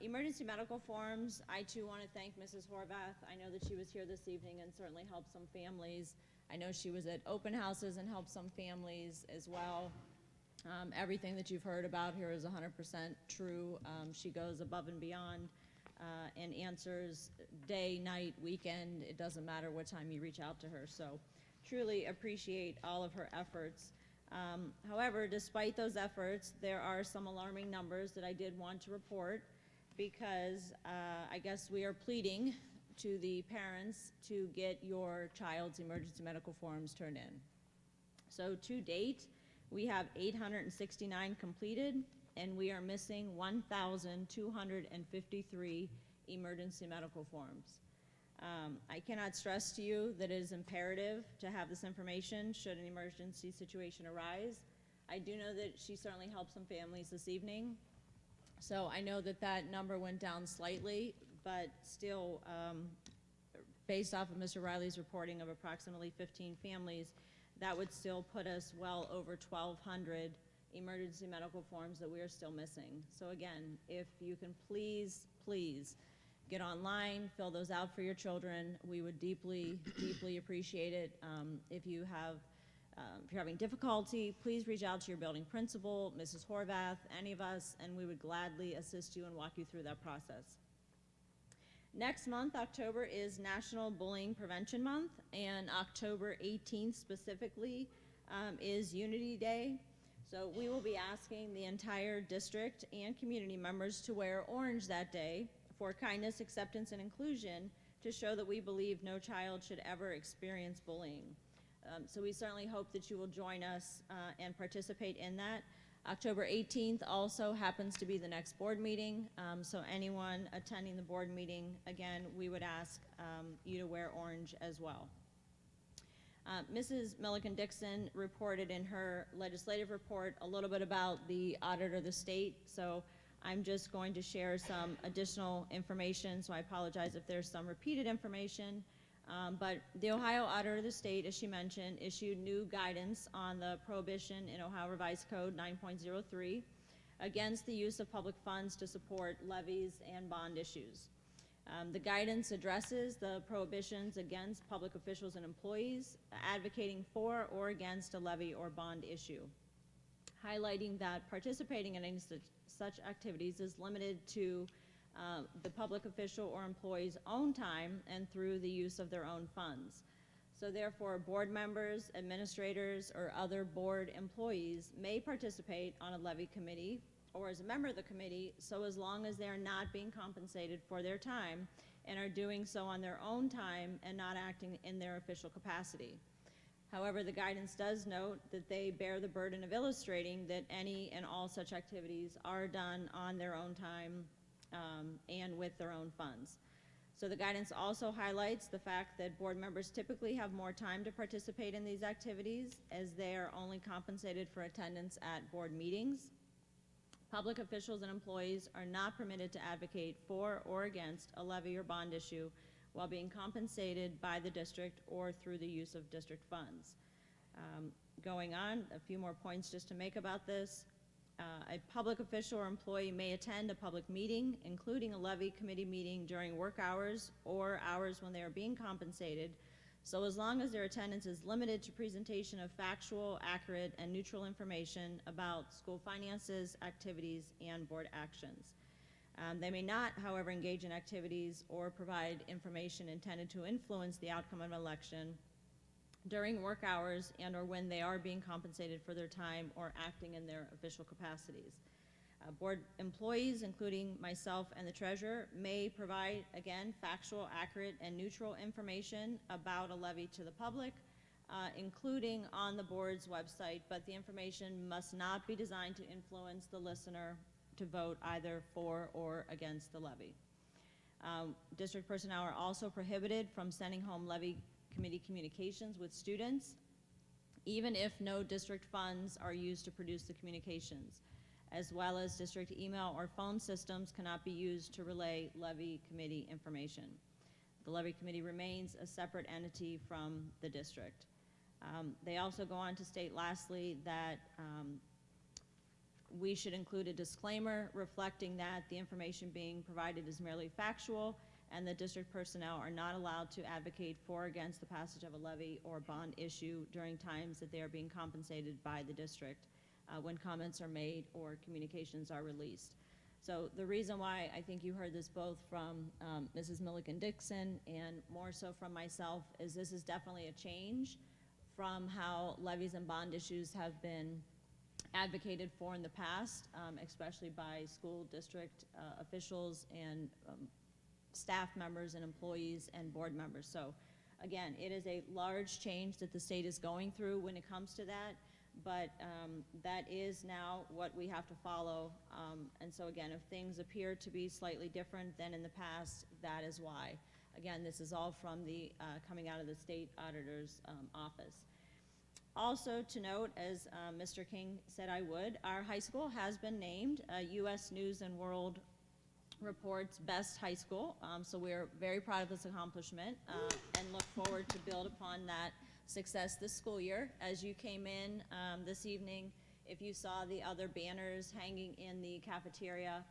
Emergency medical forms, I too want to thank Mrs. Horvath. I know that she was here this evening and certainly helped some families. I know she was at open houses and helped some families as well. Everything that you've heard about here is 100% true. She goes above and beyond. and answers day, night, weekend. It doesn't matter what time you reach out to her. So truly appreciate all of her efforts. However, despite those efforts, there are some alarming numbers that I did want to report because I guess we are pleading to the parents to get your child's emergency medical forms turned in. So to date, we have 869 completed, and we are missing 1,253 emergency medical forms. I cannot stress to you that it is imperative to have this information should an emergency situation arise. I do know that she certainly helped some families this evening. So I know that that number went down slightly, but still, based off of Mr. Riley's reporting of approximately 15 families, that would still put us well over 1,200 emergency medical forms that we are still missing. So again, if you can please get online, fill those out for your children. We would deeply appreciate it. If you're having difficulty, please reach out to your building principal, Mrs. Horvath, any of us, and we would gladly assist you and walk you through that process. Next month, October, is National Bullying Prevention Month, and October 18th specifically is Unity Day. So we will be asking the entire district and community members to wear orange that day for kindness, acceptance, and inclusion to show that we believe no child should ever experience bullying. So we certainly hope that you will join us and participate in that. October 18th also happens to be the next board meeting, so anyone attending the board meeting, again, we would ask you to wear orange as well. Mrs. Milliken Dixon reported in her legislative report a little bit about the auditor of the state, so I'm just going to share some additional information, so I apologize if there's some repeated information. But the Ohio Auditor of the State, as she mentioned, issued new guidance on the prohibition in Ohio Revised Code 9.03 against the use of public funds to support levies and bond issues. The guidance addresses the prohibitions against public officials and employees advocating for or against a levy or bond issue, highlighting that participating in any such activities is limited to the public official or employee's own time and through the use of their own funds. So therefore, board members, administrators, or other board employees may participate on a levy committee or as a member of the committee, so as long as they are not being compensated for their time and are doing so on their own time and not acting in their official capacity. However, the guidance does note that they bear the burden of illustrating that any and all such activities are done on their own time and with their own funds. So the guidance also highlights the fact that board members typically have more time to participate in these activities as they are only compensated for attendance at board meetings. Public officials and employees are not permitted to advocate for or against a levy or bond issue while being compensated by the district or through the use of district funds. Going on, a few more points just to make about this. A public official or employee may attend a public meeting, including a levy committee meeting during work hours or hours when they are being compensated, so as long as their attendance is limited to presentation of factual, accurate, and neutral information about school finances, activities, and board actions. They may not, however, engage in activities or provide information intended to influence the outcome of an election during work hours and or when they are being compensated for their time or acting in their official capacities. Board employees, including myself and the treasurer, may provide, again, factual, accurate, and neutral information about a levy to the public, including on the board's website, but the information must not be designed to influence the listener to vote either for or against the levy. District personnel are also prohibited from sending home levy committee communications with students, even if no district funds are used to produce the communications, as well as district email or phone systems cannot be used to relay levy committee information. The levy committee remains a separate entity from the district. They also go on to state lastly that we should include a disclaimer reflecting that the information being provided is merely factual and the district personnel are not allowed to advocate for or against the passage of a levy or bond issue during times that they are being compensated by the district when comments are made or communications are released. So the reason why I think you heard this both from Mrs. Milliken Dixon and more so from myself is this is definitely a change from how levies and bond issues have been advocated for in the past, especially by school district officials and staff members and employees and board members. So again, it is a large change that the state is going through when it comes to that, but that is now what we have to follow. And so again, if things appear to be slightly different than in the past, that is why. Again, this is all from the coming out of the state auditor's office. Also to note, as Mr. King said I would, our high school has been named U.S. News and World Report's best high school. So we're very proud of this accomplishment and look forward to build upon that success this school year. As you came in this evening, if you saw the other banners hanging in the cafeteria,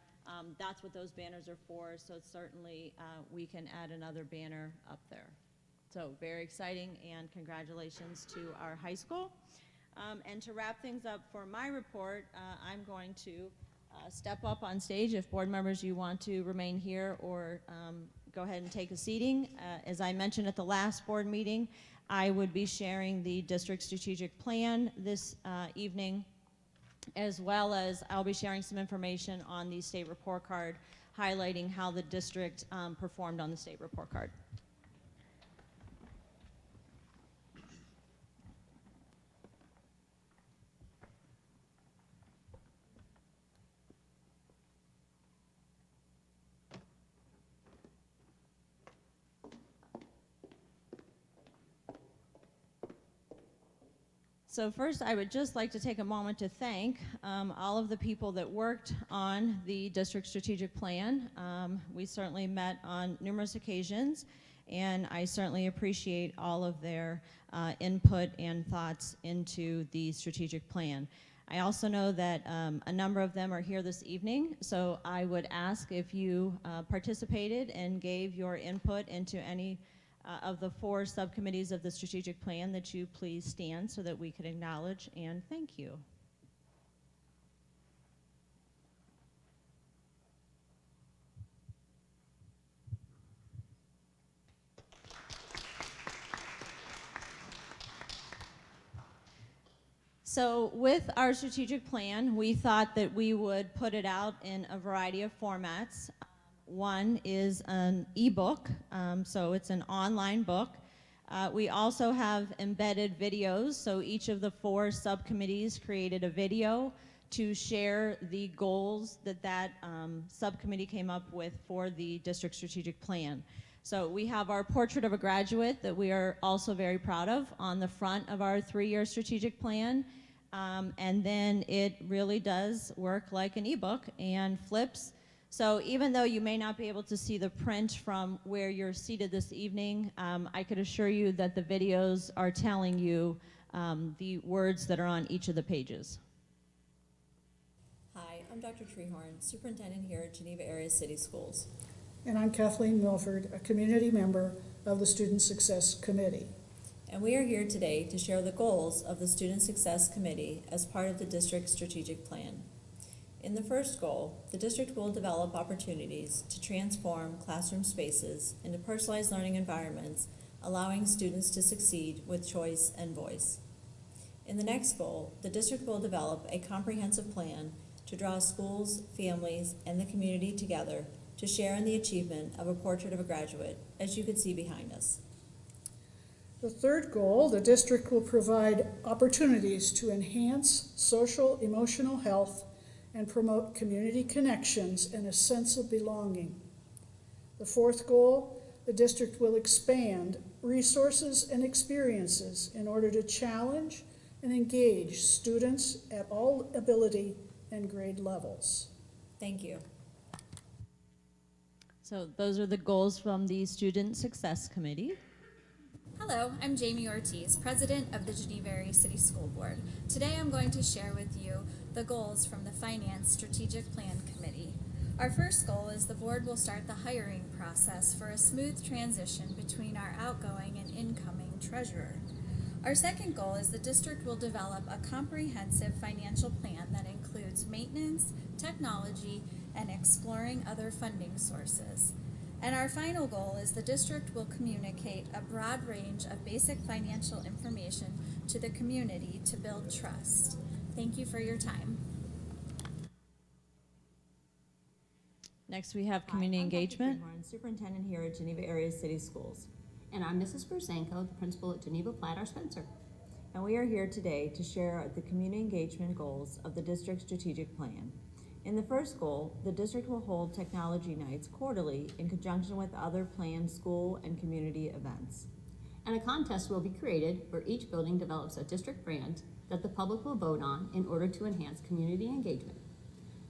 that's what those banners are for. So certainly we can add another banner up there. So very exciting, and congratulations to our high school. And to wrap things up for my report, I'm going to step up on stage. If board members, you want to remain here or go ahead and take a seating. As I mentioned at the last board meeting, I would be sharing the district strategic plan this evening, as well as I'll be sharing some information on the state report card, highlighting how the district performed on the state report card. So first, I would just like to take a moment to thank all of the people that worked on the district strategic plan. We certainly met on numerous occasions, and I certainly appreciate all of their input and thoughts into the strategic plan. I also know that a number of them are here this evening, so I would ask if you participated and gave your input into any of the 4 subcommittees of the strategic plan, that you please stand so that we can acknowledge and thank you. So with our strategic plan, we thought that we would put it out in a variety of formats. One is an ebook, so it's an online book. We also have embedded videos, so each of the 4 subcommittees created a video to share the goals that subcommittee came up with for the district strategic plan. So we have our portrait of a graduate that we are also very proud of on the front of our 3-year strategic plan. And then it really does work like an ebook and flips. So even though you may not be able to see the print from where you're seated this evening, I could assure you that the videos are telling you the words that are on each of the pages. Hi, I'm Dr. Treharn, Superintendent here at Geneva Area City Schools. And I'm Kathleen Milford, a community member of the Student Success Committee. And we are here today to share the goals of the Student Success Committee as part of the district strategic plan. In the first goal, the district will develop opportunities to transform classroom spaces into personalized learning environments, allowing students to succeed with choice and voice. In the next goal, the district will develop a comprehensive plan to draw schools, families, and the community together to share in the achievement of a portrait of a graduate, as you can see behind us. The third goal, the district will provide opportunities to enhance social, emotional health and promote community connections and a sense of belonging. The fourth goal, the district will expand resources and experiences in order to challenge and engage students at all ability and grade levels. Thank you. So those are the goals from the Student Success Committee. Hello, I'm Jamie Ortiz, President of the Geneva Area City School Board. Today I'm going to share with you the goals from the Finance Strategic Plan Committee. Our first goal is the board will start the hiring process for a smooth transition between our outgoing and incoming treasurer. Our second goal is the district will develop a comprehensive financial plan that includes maintenance, technology, and exploring other funding sources. And our final goal is the district will communicate a broad range of basic financial information to the community to build trust. Thank you for your time. Next, we have community engagement. I'm Superintendent here at Geneva Area City Schools. And I'm Mrs. Bursanko, the principal at Geneva Platt R. Spencer. And we are here today to share the community engagement goals of the district's strategic plan. In the first goal, the district will hold technology nights quarterly in conjunction with other planned school and community events. And a contest will be created where each building develops a district brand that the public will vote on in order to enhance community engagement.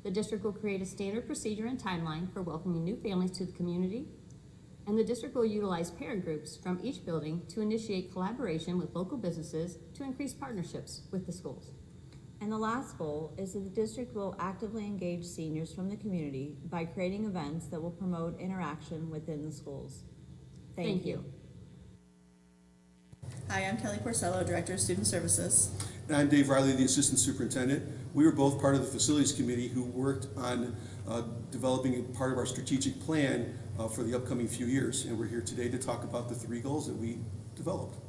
The district will create a standard procedure and timeline for welcoming new families to the community, and the district will utilize parent groups from each building to initiate collaboration with local businesses to increase partnerships with the schools. And the last goal is that the district will actively engage seniors from the community by creating events that will promote interaction within the schools. Thank you. Hi, I'm Kelly Porcello, Director of Student Services. And I'm Dave Riley, the Assistant Superintendent. We were both part of the Facilities Committee who worked on developing a part of our strategic plan for the upcoming few years. And we're here today to talk about the 3 goals that we developed.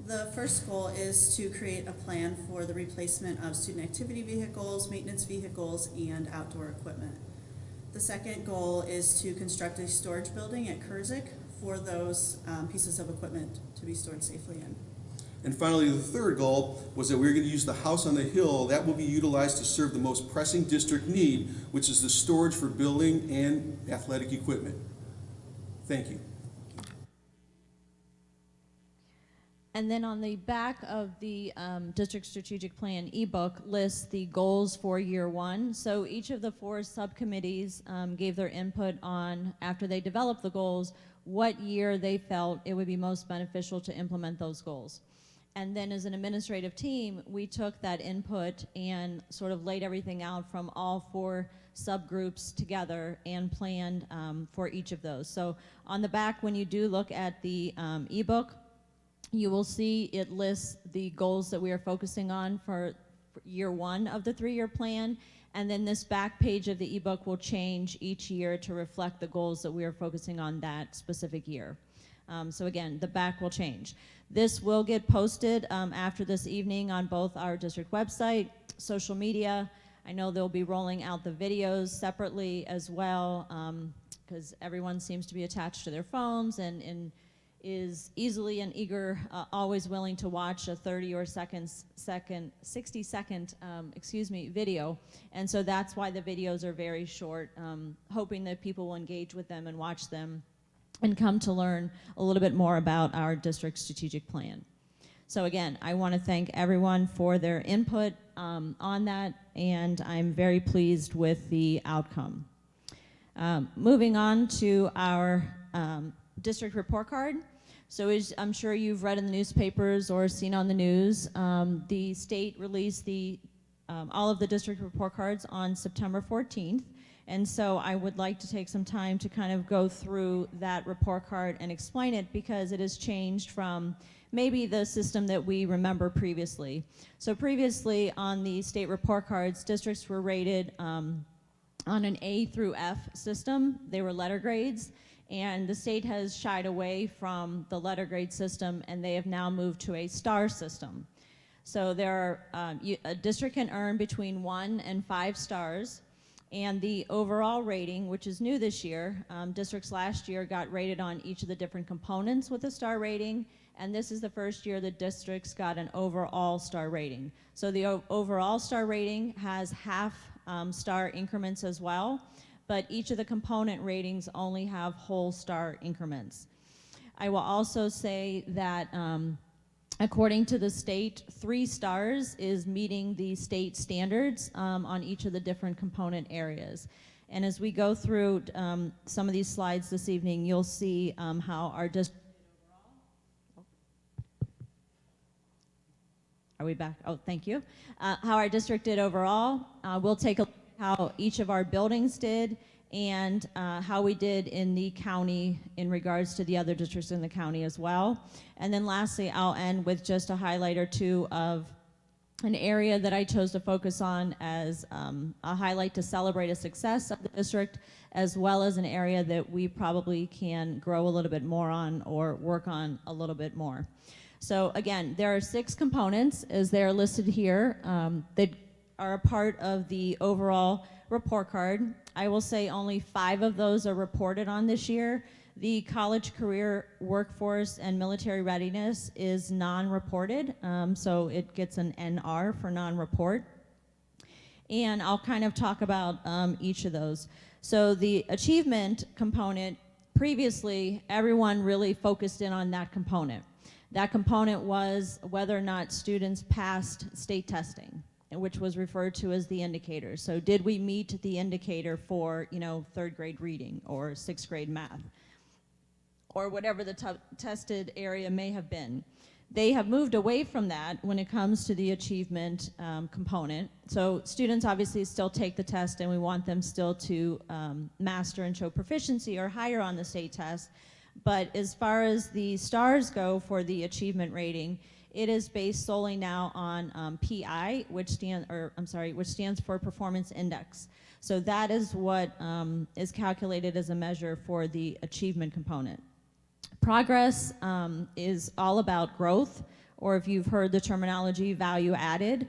The first goal is to create a plan for the replacement of student activity vehicles, maintenance vehicles, and outdoor equipment. The second goal is to construct a storage building at Kurzik for those pieces of equipment to be stored safely in. And finally, the third goal was that we were going to use the house on the hill that will be utilized to serve the most pressing district need, which is the storage for building and athletic equipment. Thank you. And then on the back of the district strategic plan ebook lists the goals for year 1. So each of the 4 subcommittees gave their input on, after they developed the goals, what year they felt it would be most beneficial to implement those goals. And then as an administrative team, we took that input and sort of laid everything out from all 4 subgroups together and planned for each of those. So on the back, when you do look at the ebook, you will see it lists the goals that we are focusing on for year 1 of the 3-year plan. And then this back page of the ebook will change each year to reflect the goals that we are focusing on that specific year. So again, the back will change. This will get posted after this evening on both our district website, social media. I know they'll be rolling out the videos separately as well, because everyone seems to be attached to their phones and is easily and eager, always willing to watch a 30 or 60 second video. And so that's why the videos are very short, hoping that people will engage with them and watch them and come to learn a little bit more about our district strategic plan. So again, I want to thank everyone for their input on that, and I'm very pleased with the outcome. Moving on to our district report card. So as I'm sure you've read in the newspapers or seen on the news, the state released all of the district report cards on September 14th. And so I would like to take some time to kind of go through that report card and explain it, because it has changed from maybe the system that we remember previously. So previously on the state report cards, districts were rated on an A through F system. They were letter grades. And the state has shied away from the letter grade system, and they have now moved to a star system. So there are, a district can earn between 1 and 5 stars, and the overall rating, which is new this year, districts last year got rated on each of the different components with a star rating, and this is the first year the districts got an overall star rating. So the overall star rating has half star increments as well, but each of the component ratings only have whole star increments. I will also say that according to the state, 3 stars is meeting the state standards on each of the different component areas. And as we go through some of these slides this evening, you'll see how our district Are we back? Oh, thank you. How our district did overall. We'll take a look at how each of our buildings did and how we did in the county in regards to the other districts in the county as well. And then lastly, I'll end with just a highlight or two of an area that I chose to focus on as a highlight to celebrate a success of the district, as well as an area that we probably can grow a little bit more on or work on a little bit more. So again, there are 6 components as they're listed here that are a part of the overall report card. I will say only 5 of those are reported on this year. The college career workforce and military readiness is non-reported, so it gets an NR for non-report. And I'll kind of talk about each of those. So the achievement component, previously everyone really focused in on that component. That component was whether or not students passed state testing, which was referred to as the indicator. So did we meet the indicator for, 3rd grade reading or 6th grade math, or whatever the tested area may have been. They have moved away from that when it comes to the achievement component. So students obviously still take the test, and we want them still to master and show proficiency or higher on the state test. But as far as the stars go for the achievement rating, it is based solely now on PI, which stands for Performance Index. So that is what is calculated as a measure for the achievement component. Progress is all about growth, or if you've heard the terminology value added,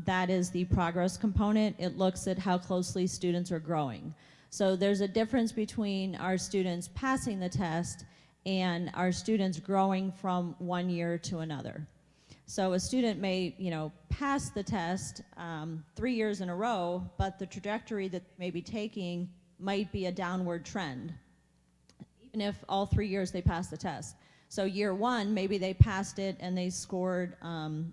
that is the progress component. It looks at how closely students are growing. So there's a difference between our students passing the test and our students growing from one year to another. So a student may, pass the test 3 years in a row, but the trajectory that they may be taking might be a downward trend, even if all 3 years they pass the test. So year 1, maybe they passed it and they scored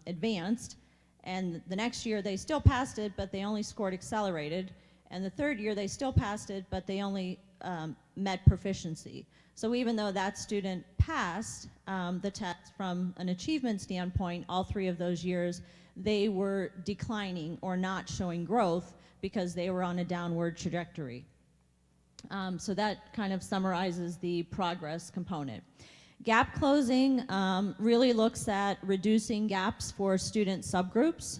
advanced, and the next year they still passed it, but they only scored accelerated, and the 3rd year they still passed it, but they only met proficiency. So even though that student passed the test from an achievement standpoint, all 3 of those years, they were declining or not showing growth because they were on a downward trajectory. So that kind of summarizes the progress component. Gap closing really looks at reducing gaps for student subgroups.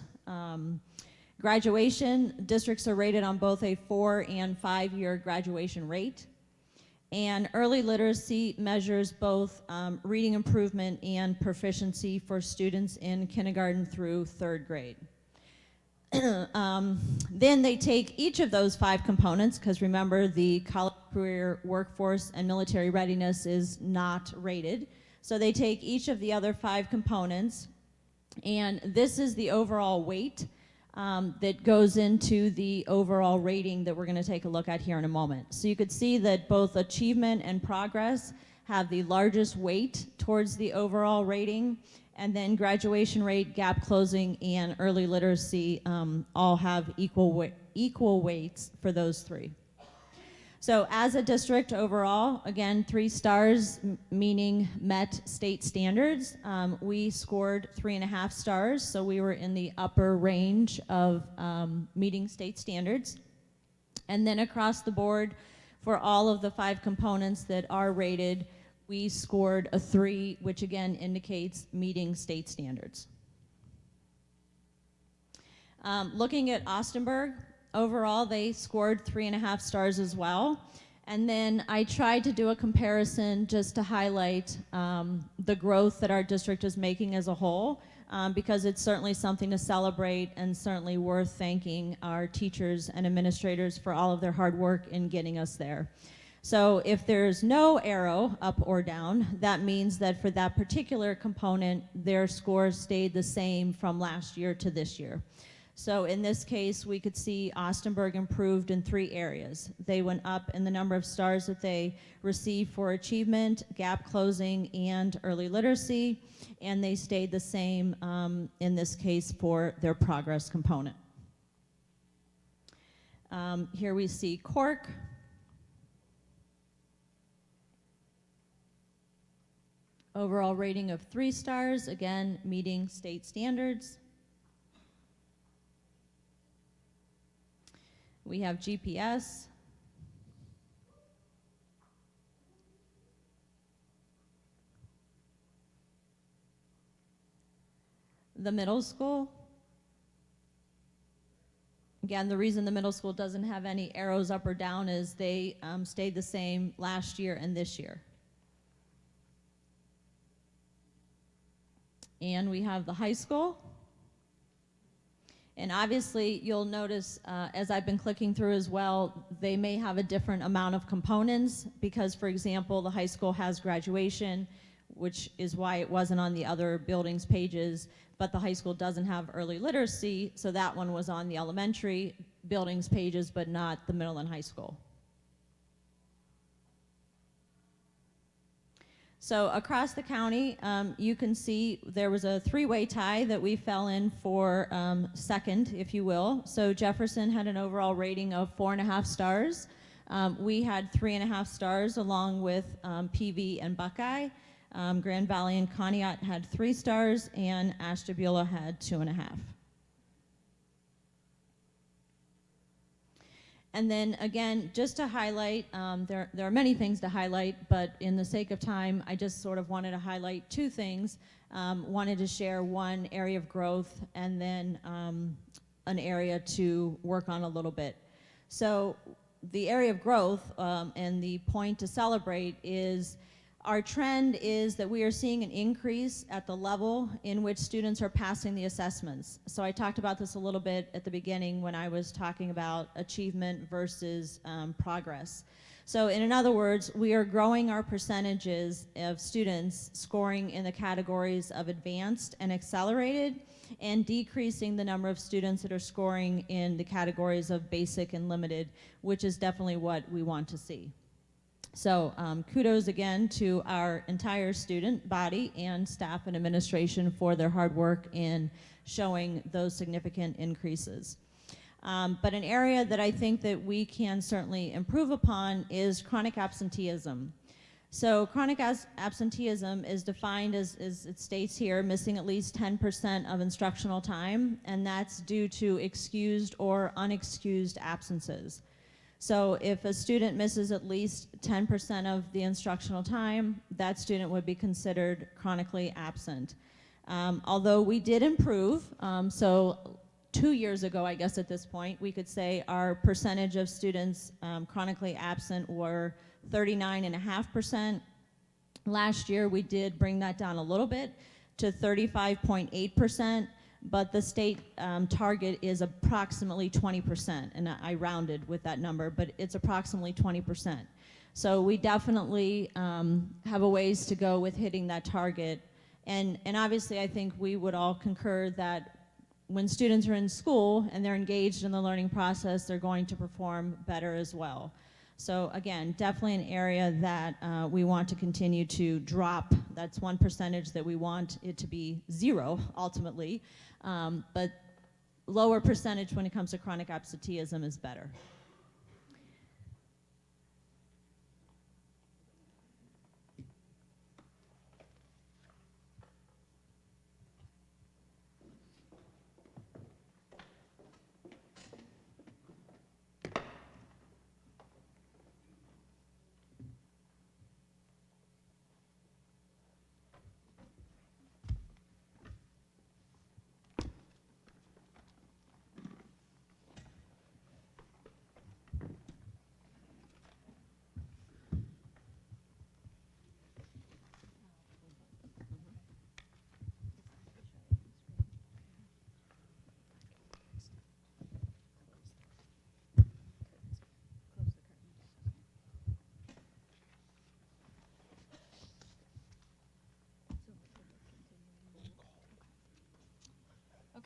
Graduation, districts are rated on both a 4 and 5-year graduation rate. And early literacy measures both reading improvement and proficiency for students in kindergarten through 3rd grade. Then they take each of those 5 components, because remember, the college career workforce and military readiness is not rated. So they take each of the other 5 components, and this is the overall weight that goes into the overall rating that we're going to take a look at here in a moment. So you could see that both achievement and progress have the largest weight towards the overall rating, and then graduation rate, gap closing, and early literacy all have equal weights for those 3. So as a district overall, again, 3 stars, meaning met state standards. We scored 3.5 stars, so we were in the upper range of meeting state standards. And then across the board, for all of the 5 components that are rated, we scored a 3, which again indicates meeting state standards. Looking at Austenburg, overall they scored 3.5 stars as well. And then I tried to do a comparison just to highlight the growth that our district is making as a whole, because it's certainly something to celebrate and certainly worth thanking our teachers and administrators for all of their hard work in getting us there. So if there's no arrow up or down, that means that for that particular component, their scores stayed the same from last year to this year. So in this case, we could see Austenburg improved in 3 areas. They went up in the number of stars that they received for achievement, gap closing, and early literacy, and they stayed the same in this case for their progress component. Here we see Cork. Overall rating of 3 stars, again, meeting state standards. We have GPS. The middle school, Again, the reason the middle school doesn't have any arrows up or down is they stayed the same last year and this year. And we have the high school. And obviously, you'll notice, as I've been clicking through as well, they may have a different amount of components because, for example, the high school has graduation, which is why it wasn't on the other buildings pages, but the high school doesn't have early literacy, so that one was on the elementary buildings pages, but not the middle and high school. So across the county, you can see there was a three-way tie that we fell in for second, if you will. So Jefferson had an overall rating of 4.5 stars. We had 3.5 stars along with PV and Buckeye. Grand Valley and Conneaut had 3 stars, and Ashtabula had 2.5. And then again, just to highlight, there are many things to highlight, but in the sake of time, I just sort of wanted to highlight 2 things. Wanted to share one area of growth and then an area to work on a little bit. So the area of growth and the point to celebrate is our trend is that we are seeing an increase at the level in which students are passing the assessments. So I talked about this a little bit at the beginning when I was talking about achievement versus progress. So in other words, we are growing our percentages of students scoring in the categories of advanced and accelerated, and decreasing the number of students that are scoring in the categories of basic and limited, which is definitely what we want to see. So kudos again to our entire student body and staff and administration for their hard work in showing those significant increases. But an area that I think that we can certainly improve upon is chronic absenteeism. So chronic absenteeism is defined as it states here, missing at least 10% of instructional time, and that's due to excused or unexcused absences. So if a student misses at least 10% of the instructional time, that student would be considered chronically absent. Although we did improve, so 2 years ago, I guess at this point, we could say our percentage of students chronically absent were 39.5%. Last year, we did bring that down a little bit to 35.8%. But the state target is approximately 20%, and I rounded with that number, but it's approximately 20%. So we definitely have a ways to go with hitting that target. And obviously, I think we would all concur that when students are in school and they're engaged in the learning process, they're going to perform better as well. So again, definitely an area that we want to continue to drop. That's one percentage that we want it to be 0 ultimately, but lower percentage when it comes to chronic absenteeism is better.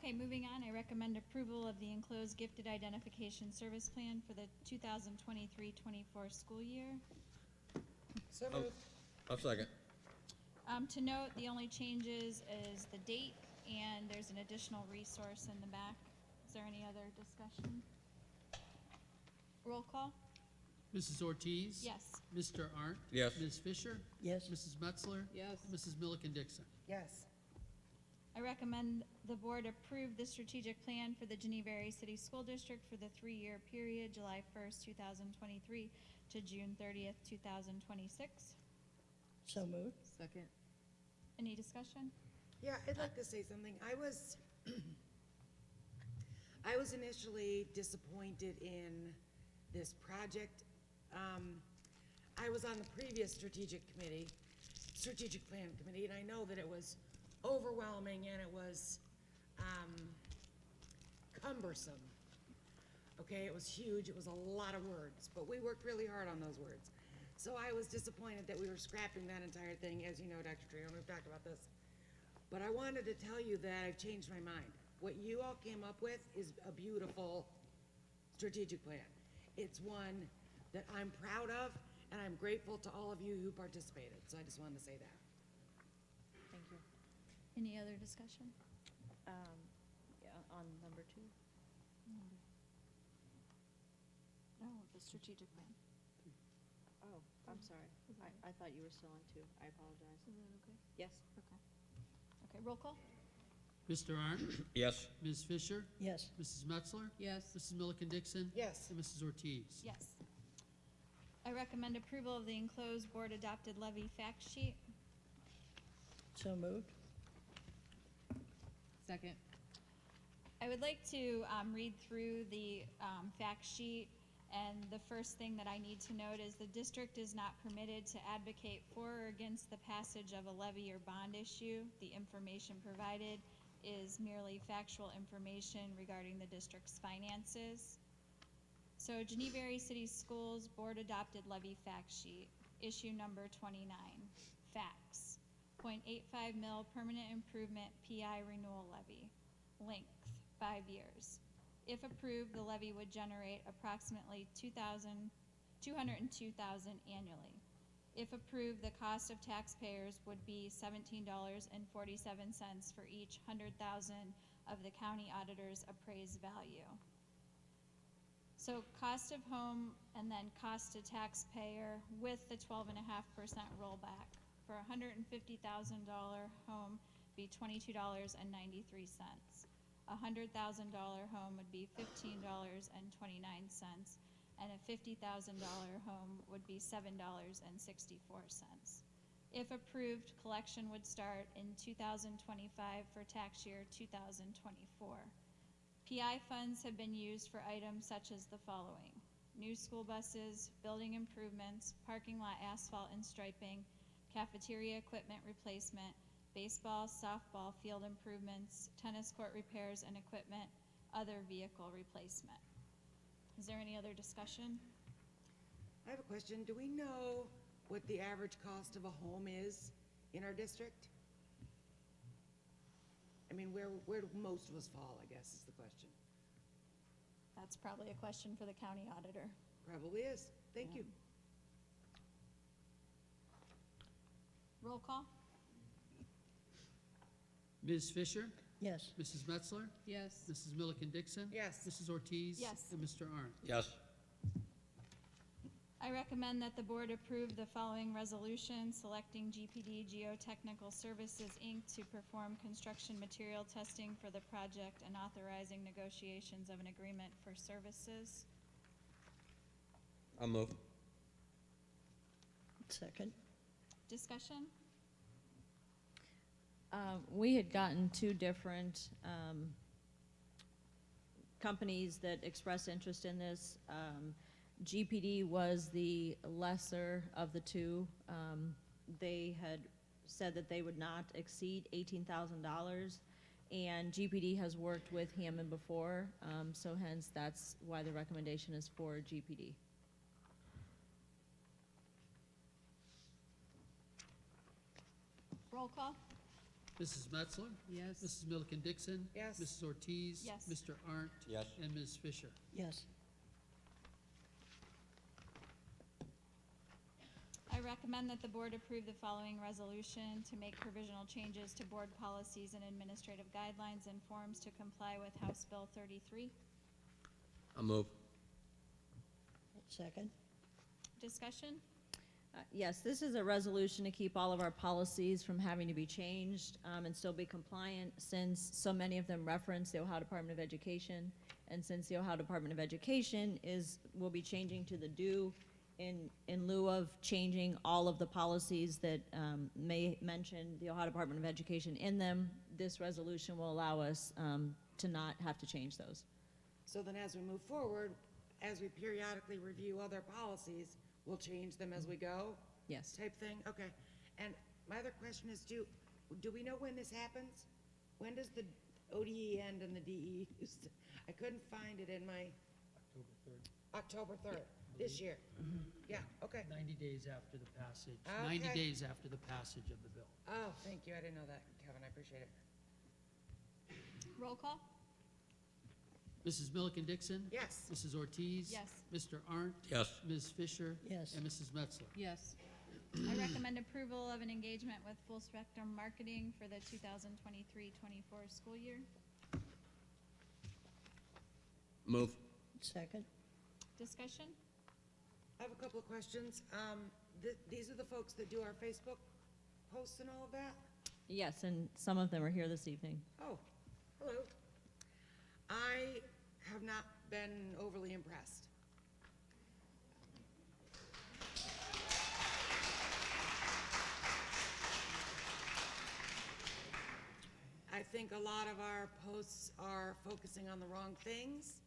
Okay, moving on, I recommend approval of the enclosed gifted identification service plan for the 2023-24 school year. So moved. I'll second. To note, the only changes is the date, and there's an additional resource in the back. Is there any other discussion? Roll call? Mrs. Ortiz? Yes. Mr. Arndt? Yes. Ms. Fisher? Yes. Mrs. Metzler? Yes. Mrs. Milliken Dixon? Yes. I recommend the board approve the strategic plan for the Geneva Area City School District for the 3-year period, July 1st, 2023 to June 30th, 2026. So moved. Second. Any discussion? Yeah, I'd like to say something. I was initially disappointed in this project. I was on the previous strategic plan committee, and I know that it was overwhelming and it was cumbersome. Okay, it was huge, it was a lot of words, but we worked really hard on those words. So I was disappointed that we were scrapping that entire thing, as you know, Dr. Treharn, we've talked about this. But I wanted to tell you that I've changed my mind. What you all came up with is a beautiful strategic plan. It's one that I'm proud of, and I'm grateful to all of you who participated, so I just wanted to say that. Thank you. Any other discussion? Yeah, on number 2. No, the strategic plan. Oh, I'm sorry. I thought you were still on 2. I apologize. Is that okay? Yes. Okay. Okay, roll call? Mr. Arndt? Yes. Ms. Fisher? Yes. Mrs. Metzler? Yes. Mrs. Milliken Dixon? Yes. And Mrs. Ortiz? Yes. I recommend approval of the enclosed board-adopted levy fact sheet. So moved. Second. I would like to read through the fact sheet, and the first thing that I need to note is the district is not permitted to advocate for or against the passage of a levy or bond issue. The information provided is merely factual information regarding the district's finances. So Geneva Area City Schools Board Adopted Levy Fact Sheet, issue number 29, facts. 0.85 mil permanent improvement PI renewal levy. Length, 5 years. If approved, the levy would generate approximately $202,000 annually. If approved, the cost of taxpayers would be $17.47 for each $100,000 of the county auditor's appraised value. So cost of home and then cost to taxpayer with the 12.5% rollback. For a $150,000 home be $22.93. A $100,000 home would be $15.29, and a $50,000 home would be $7.64. If approved, collection would start in 2025 for tax year 2024. PI funds have been used for items such as the following: new school buses, building improvements, parking lot asphalt and striping, cafeteria equipment replacement, baseball, softball field improvements, tennis court repairs and equipment, other vehicle replacement. Is there any other discussion? I have a question. Do we know what the average cost of a home is in our district? I mean, where do most of us fall, I guess, is the question. That's probably a question for the county auditor. Probably is. Thank you. Roll call? Ms. Fisher? Yes. Mrs. Metzler? Yes. Mrs. Milliken Dixon? Yes. Mrs. Ortiz? Yes. And Mr. Arndt? Yes. I recommend that the board approve the following resolution selecting GPD Geotechnical Services, Inc. to perform construction material testing for the project and authorizing negotiations of an agreement for services. I'll move. Second. Discussion? We had gotten 2 different companies that expressed interest in this. GPD was the lesser of the 2. They had said that they would not exceed $18,000, and GPD has worked with Hammond before, so hence that's why the recommendation is for GPD. Roll call? Mrs. Metzler? Yes. Mrs. Milliken Dixon? Yes. Mrs. Ortiz? Yes. Mr. Arndt? Yes. And Ms. Fisher? Yes. I recommend that the board approve the following resolution to make provisional changes to board policies and administrative guidelines and forms to comply with House Bill 33. I'll move. Second. Discussion? Yes, this is a resolution to keep all of our policies from having to be changed and still be compliant, since so many of them reference the Ohio Department of Education, and since the Ohio Department of Education will be changing to the due in lieu of changing all of the policies that may mention the Ohio Department of Education in them. This resolution will allow us to not have to change those. So then as we move forward, as we periodically review other policies, we'll change them as we go? Yes. Type thing? Okay. And my other question is, do we know when this happens? When does the ODE end and the DE? I couldn't find it in my. October 3rd. October 3rd, this year. Yeah, okay. 90 days after the passage, Okay. 90 days after the passage of the bill. Oh, thank you. I didn't know that, Kevin. I appreciate it. Roll call? Mrs. Milliken Dixon? Yes. Mrs. Ortiz? Yes. Mr. Arndt? Yes. Ms. Fisher? Yes. And Mrs. Metzler? Yes. I recommend approval of an engagement with Full Spectrum Marketing for the 2023-24 school year. Move. Second? Discussion? I have a couple of questions. These are the folks that do our Facebook posts and all of that? Yes, and some of them are here this evening. Oh, hello. I have not been overly impressed. I think a lot of our posts are focusing on the wrong things,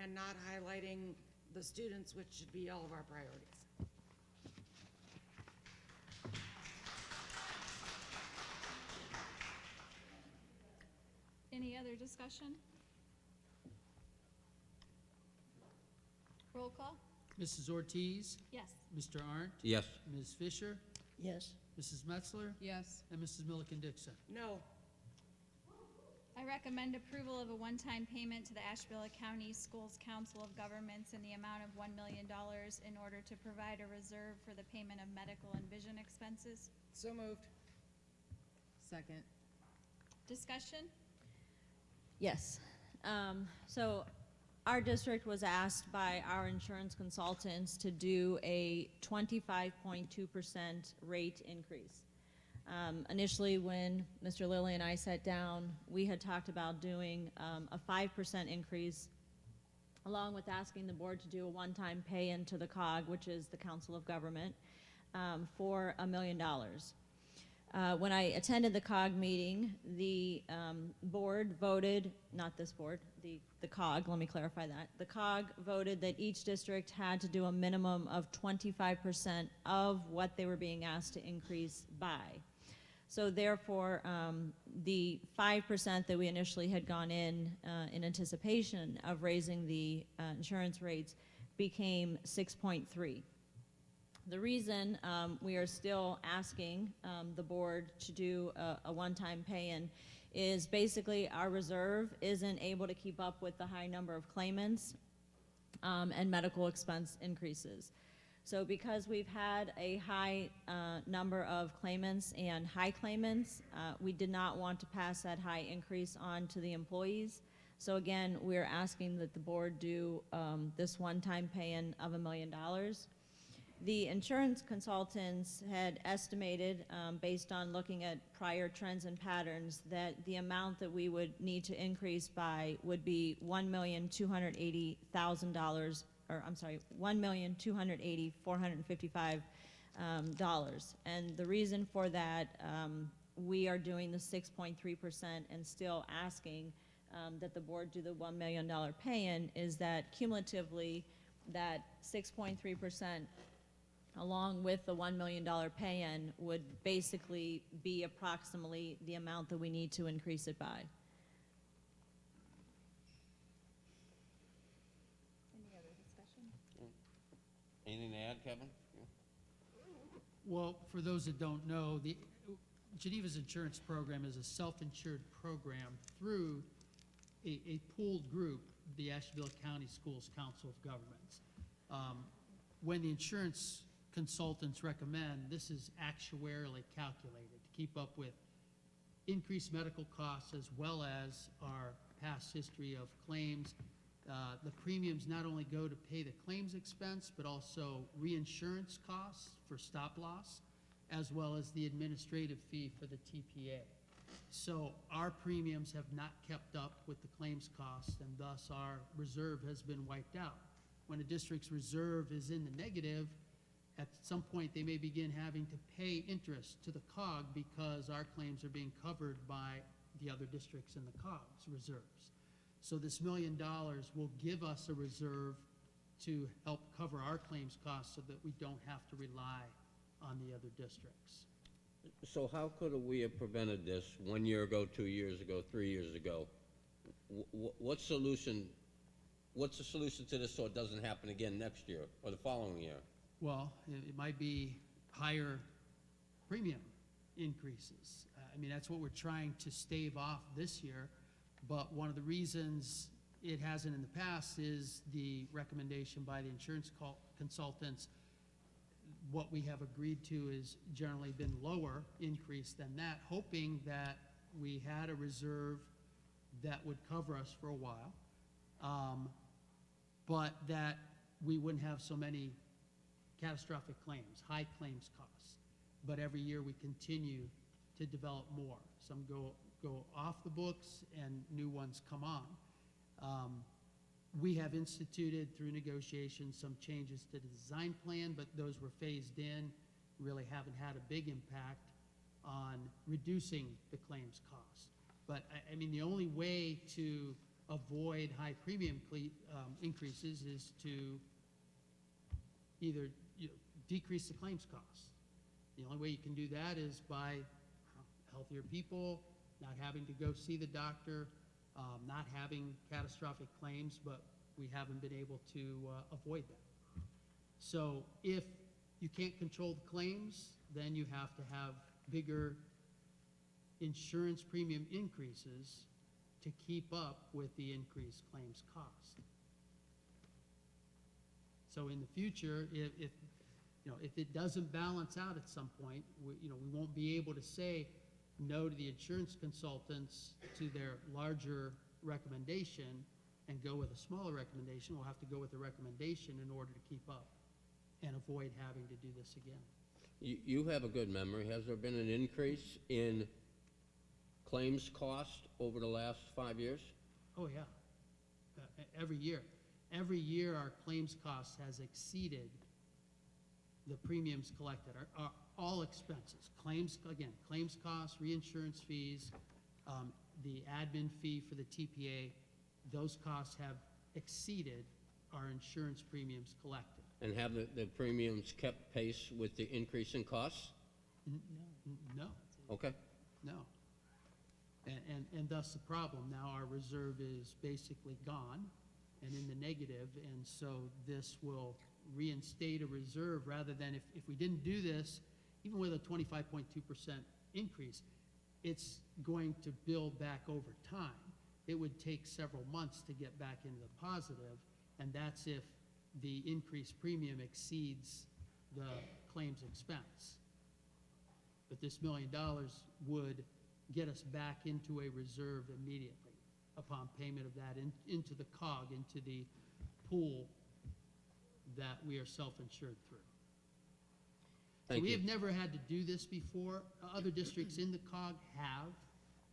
and not highlighting the students, which should be all of our priorities. Any other discussion? Roll call? Mrs. Ortiz? Yes. Mr. Arndt? Yes. Ms. Fisher? Yes. Mrs. Metzler? Yes. And Mrs. Milliken Dixon? No. I recommend approval of a one-time payment to the Asheville County Schools Council of Governments in the amount of $1 million in order to provide a reserve for the payment of medical and vision expenses. So moved. Second. Discussion? Yes. So our district was asked by our insurance consultants to do a 25.2% rate increase. Initially, when Mr. Lillie and I sat down, we had talked about doing a 5% increase, along with asking the board to do a one-time pay into the COG, which is the Council of Government, for $1 million. When I attended the COG meeting, the board voted, not this board, the COG, let me clarify that. The COG voted that each district had to do a minimum of 25% of what they were being asked to increase by. So therefore, the 5% that we initially had gone in anticipation of raising the insurance rates became 6.3. The reason we are still asking the board to do a one-time pay-in is basically our reserve isn't able to keep up with the high number of claimants and medical expense increases. So because we've had a high number of claimants and high claimants, we did not want to pass that high increase on to the employees. So again, we're asking that the board do this one-time pay-in of $1 million. The insurance consultants had estimated, based on looking at prior trends and patterns, that the amount that we would need to increase by would be $1,280,000, or I'm sorry, $1,280,455. And the reason for that, we are doing the 6.3% and still asking that the board do the $1 million pay-in is that cumulatively, that 6.3% along with the $1 million pay-in would basically be approximately the amount that we need to increase it by. Any other discussion? Anything to add, Kevin? Well, for those that don't know, the Geneva's insurance program is a self-insured program through a pooled group, the Asheville County Schools Council of Governments. When the insurance consultants recommend, this is actuarially calculated to keep up with increased medical costs as well as our past history of claims. The premiums not only go to pay the claims expense, but also reinsurance costs for stop loss, as well as the administrative fee for the TPA. So our premiums have not kept up with the claims costs, and thus our reserve has been wiped out. When a district's reserve is in the negative, at some point they may begin having to pay interest to the COG because our claims are being covered by the other districts in the COG's reserves. So this $1 million will give us a reserve to help cover our claims costs so that we don't have to rely on the other districts. So how could we have prevented this 1 year ago, 2 years ago, 3 years ago? What's the solution to this so it doesn't happen again next year or the following year? Well, it might be higher premium increases. I mean, that's what we're trying to stave off this year, but one of the reasons it hasn't in the past is the recommendation by the insurance consultants. What we have agreed to is generally been lower increase than that, hoping that we had a reserve that would cover us for a while, but that we wouldn't have so many catastrophic claims, high claims costs. But every year we continue to develop more. Some go off the books and new ones come on. We have instituted through negotiations some changes to the design plan, but those were phased in, really haven't had a big impact on reducing the claims cost. But I mean, the only way to avoid high premium increases is to either decrease the claims costs. The only way you can do that is by healthier people, not having to go see the doctor, not having catastrophic claims, but we haven't been able to avoid that. So if you can't control the claims, then you have to have bigger insurance premium increases to keep up with the increased claims cost. So in the future, if it doesn't balance out at some point, we won't be able to say no to the insurance consultants to their larger recommendation and go with a smaller recommendation. We'll have to go with the recommendation in order to keep up and avoid having to do this again. You have a good memory. Has there been an increase in claims cost over the last 5 years? Oh, yeah. Every year. Every year our claims cost has exceeded the premiums collected, are all expenses. Claims costs, reinsurance fees, the admin fee for the TPA, those costs have exceeded our insurance premiums collected. And have the premiums kept pace with the increase in costs? No. Okay. No. And thus the problem. Now our reserve is basically gone and in the negative, and so this will reinstate a reserve rather than if we didn't do this, even with a 25.2% increase, it's going to build back over time. It would take several months to get back into the positive, and that's if the increased premium exceeds the claims expense. But this $1 million would get us back into a reserve immediately upon payment of that into the COG, into the pool that we are self-insured through. So we have never had to do this before. Other districts in the COG have.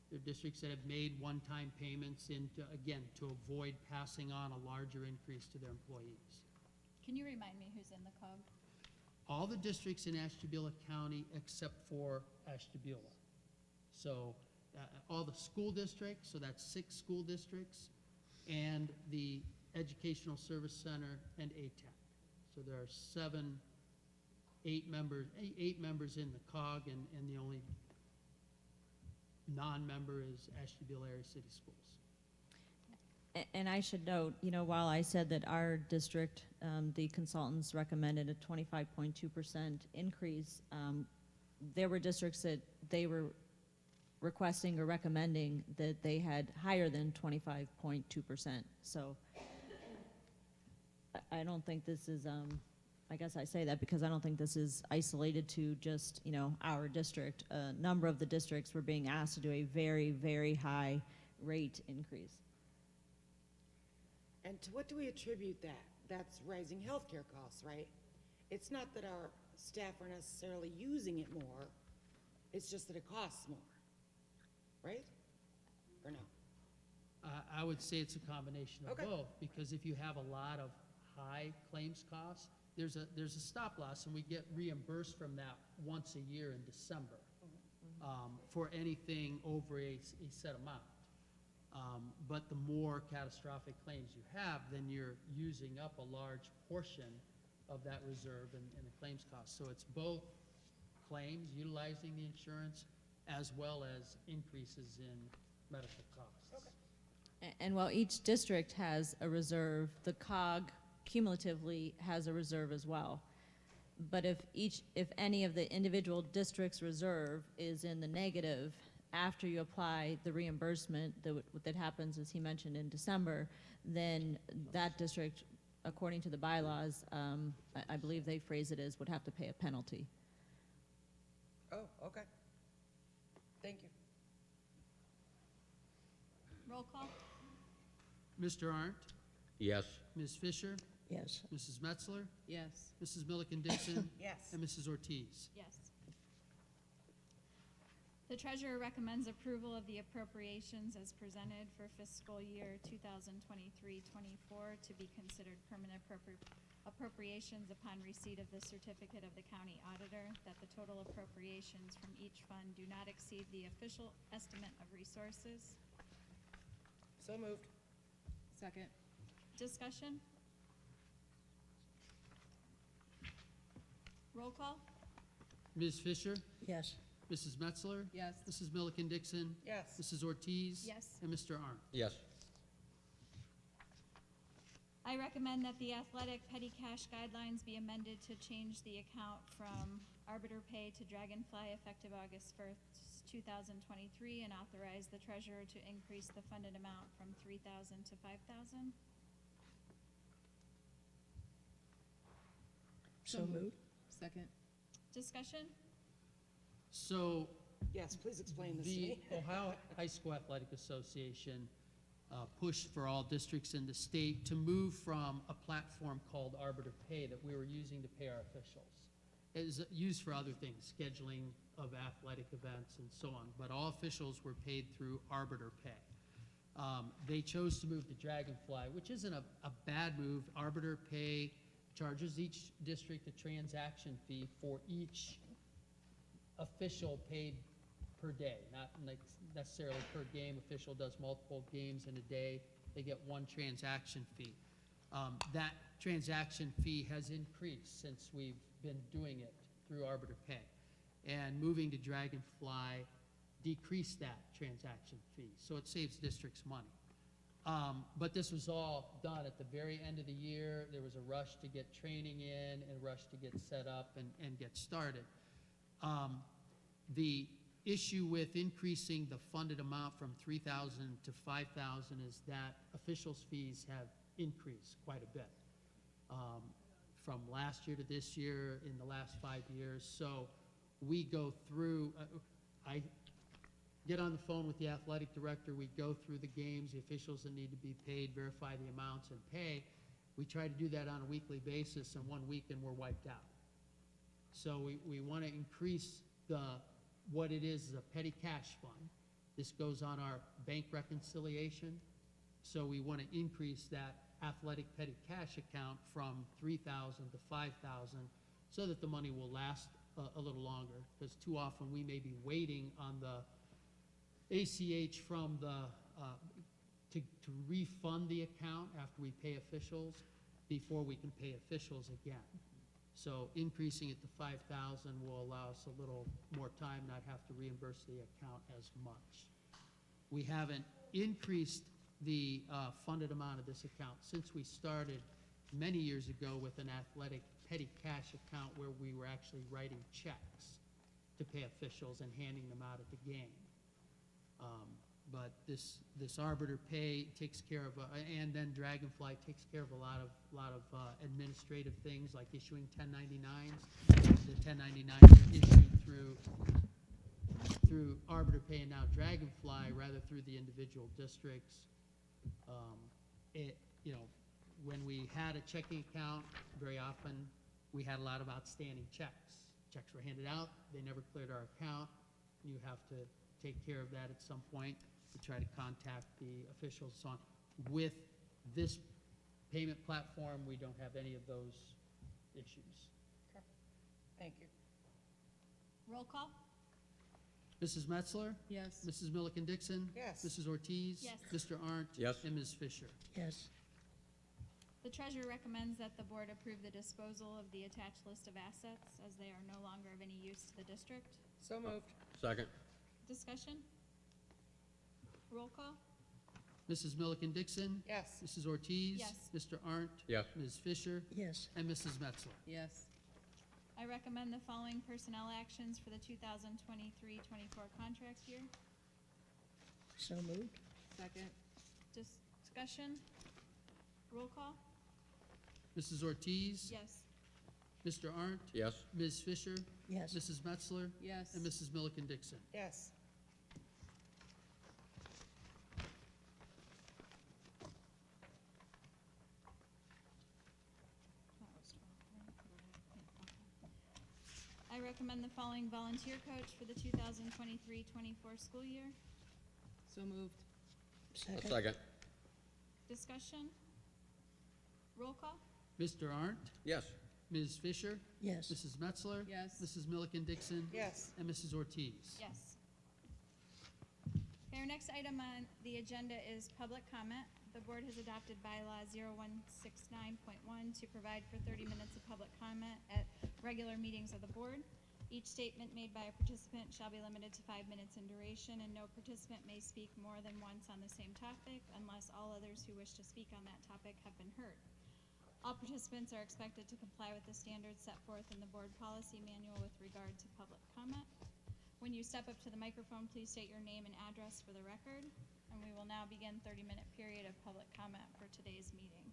There are districts that have made one-time payments to avoid passing on a larger increase to their employees. Can you remind me who's in the COG? All the districts in Ashtabula County except for Ashtabula. So all the school districts, so that's 6 school districts, and the Educational Service Center and ATEC. So there are 8 members in the COG, and the only non-member is Ashtabula Area City Schools. And I should note, while I said that our district, the consultants recommended a 25.2% increase, there were districts that they were requesting or recommending that they had higher than 25.2%. So I don't think this is, I guess I say that because I don't think this is isolated to just, our district. A number of the districts were being asked to do a very, very high rate increase. And to what do we attribute that? That's rising healthcare costs, right? It's not that our staff are necessarily using it more, it's just that it costs more, right? Or no? I would say it's a combination of both, because if you have a lot of high claims costs, there's a stop loss, and we get reimbursed from that once a year in December for anything over a set amount. But the more catastrophic claims you have, then you're using up a large portion of that reserve in the claims cost. So it's both claims utilizing the insurance as well as increases in medical costs. And while each district has a reserve, the COG cumulatively has a reserve as well. But if any of the individual districts' reserve is in the negative after you apply the reimbursement that happens, as he mentioned, in December, then that district, according to the bylaws, I believe they phrase it as would have to pay a penalty. Oh, okay. Thank you. Roll call? Mr. Arndt? Yes. Ms. Fisher? Yes. Mrs. Metzler? Yes. Mrs. Milliken Dixon? Yes. And Mrs. Ortiz? Yes. The treasurer recommends approval of the appropriations as presented for fiscal year 2023-24 to be considered permanent appropriations upon receipt of the certificate of the county auditor, that the total appropriations from each fund do not exceed the official estimate of resources. So moved. Second. Discussion? Roll call? Ms. Fisher? Yes. Mrs. Metzler? Yes. Mrs. Milliken Dixon? Yes. Mrs. Ortiz? Yes. And Mr. Arndt? Yes. I recommend that the athletic petty cash guidelines be amended to change the account from arbiter pay to Dragonfly effective August 1st, 2023, and authorize the treasurer to increase the funded amount from $3,000 to $5,000. So moved. Second. Discussion? So Yes, please explain this to the me. Ohio High School Athletic Association pushed for all districts in the state to move from a platform called Arbiter Pay that we were using to pay our officials. It is used for other things, scheduling of athletic events and so on, but all officials were paid through Arbiter Pay. They chose to move to Dragonfly, which isn't a bad move. Arbiter Pay charges each district a transaction fee for each official paid per day, not necessarily per game. Official does multiple games in a day, they get one transaction fee. That transaction fee has increased since we've been doing it through Arbiter Pay. And moving to Dragonfly decreased that transaction fee, so it saves districts money. But this was all done at the very end of the year. There was a rush to get training in and a rush to get set up and get started. The issue with increasing the funded amount from $3,000 to $5,000 is that officials' fees have increased quite a bit from last year to this year in the last 5 years. So we go through, I get on the phone with the athletic director, we go through the games, the officials that need to be paid, verify the amounts and pay. We try to do that on a weekly basis, and 1 week and we're wiped out. So we want to increase what it is a petty cash fund. This goes on our bank reconciliation. So we want to increase that athletic petty cash account from $3,000 to $5,000 so that the money will last a little longer, because too often we may be waiting on the ACH from to refund the account after we pay officials before we can pay officials again. So increasing it to $5,000 will allow us a little more time, not have to reimburse the account as much. We haven't increased the funded amount of this account since we started many years ago with an athletic petty cash account where we were actually writing checks to pay officials and handing them out at the game. But this Arbiter Pay takes care of, and then Dragonfly takes care of a lot of administrative things like issuing 1099s. The 1099s are issued through Arbiter Pay and now Dragonfly rather through the individual districts. When we had a checking account, very often we had a lot of outstanding checks. Checks were handed out, they never cleared our account. You have to take care of that at some point. We try to contact the officials and so on. With this payment platform, we don't have any of those issues. Okay. Thank you. Roll call? Mrs. Metzler? Yes. Mrs. Milliken Dixon? Yes. Mrs. Ortiz? Yes. Mr. Arndt? Yes. And Ms. Fisher? Yes. The treasurer recommends that the board approve the disposal of the attached list of assets as they are no longer of any use to the district. So moved. Second. Discussion? Roll call? Mrs. Milliken Dixon? Yes. Mrs. Ortiz? Yes. Mr. Arndt? Yes. Ms. Fisher? Yes. And Mrs. Metzler? Yes. I recommend the following personnel actions for the 2023-24 contract year. So moved. Second. Discussion? Roll call? Mrs. Ortiz? Yes. Mr. Arndt? Yes. Ms. Fisher? Yes. Mrs. Metzler? Yes. And Mrs. Milliken Dixon? Yes. I recommend the following volunteer coach for the 2023-24 school year. So moved. Second. Second. Discussion? Roll call? Mr. Arndt? Yes. Ms. Fisher? Yes. Mrs. Metzler? Yes. Mrs. Milliken Dixon? Yes. And Mrs. Ortiz? Yes. Okay, our next item on the agenda is public comment. The board has adopted bylaw 0169.1 to provide for 30 minutes of public comment at regular meetings of the board. Each statement made by a participant shall be limited to 5 minutes in duration, and no participant may speak more than once on the same topic unless all others who wish to speak on that topic have been heard. All participants are expected to comply with the standards set forth in the board policy manual with regard to public comment. When you step up to the microphone, please state your name and address for the record. And we will now begin 30-minute period of public comment for today's meeting.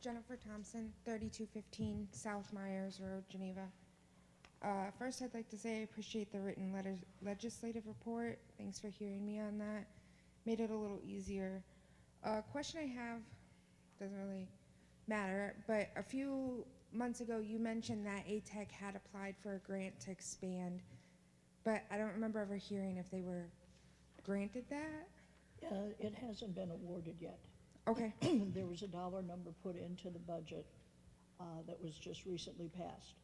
Jennifer Thompson, 3215 South Myers Road, Geneva. First, I'd like to say I appreciate the written legislative report. Thanks for hearing me on that. Made it a little easier. Question I have, doesn't really matter, but a few months ago you mentioned that ATEC had applied for a grant to expand, but I don't remember ever hearing if they were granted that. It hasn't been awarded yet. Okay. There was a dollar number put into the budget that was just recently passed.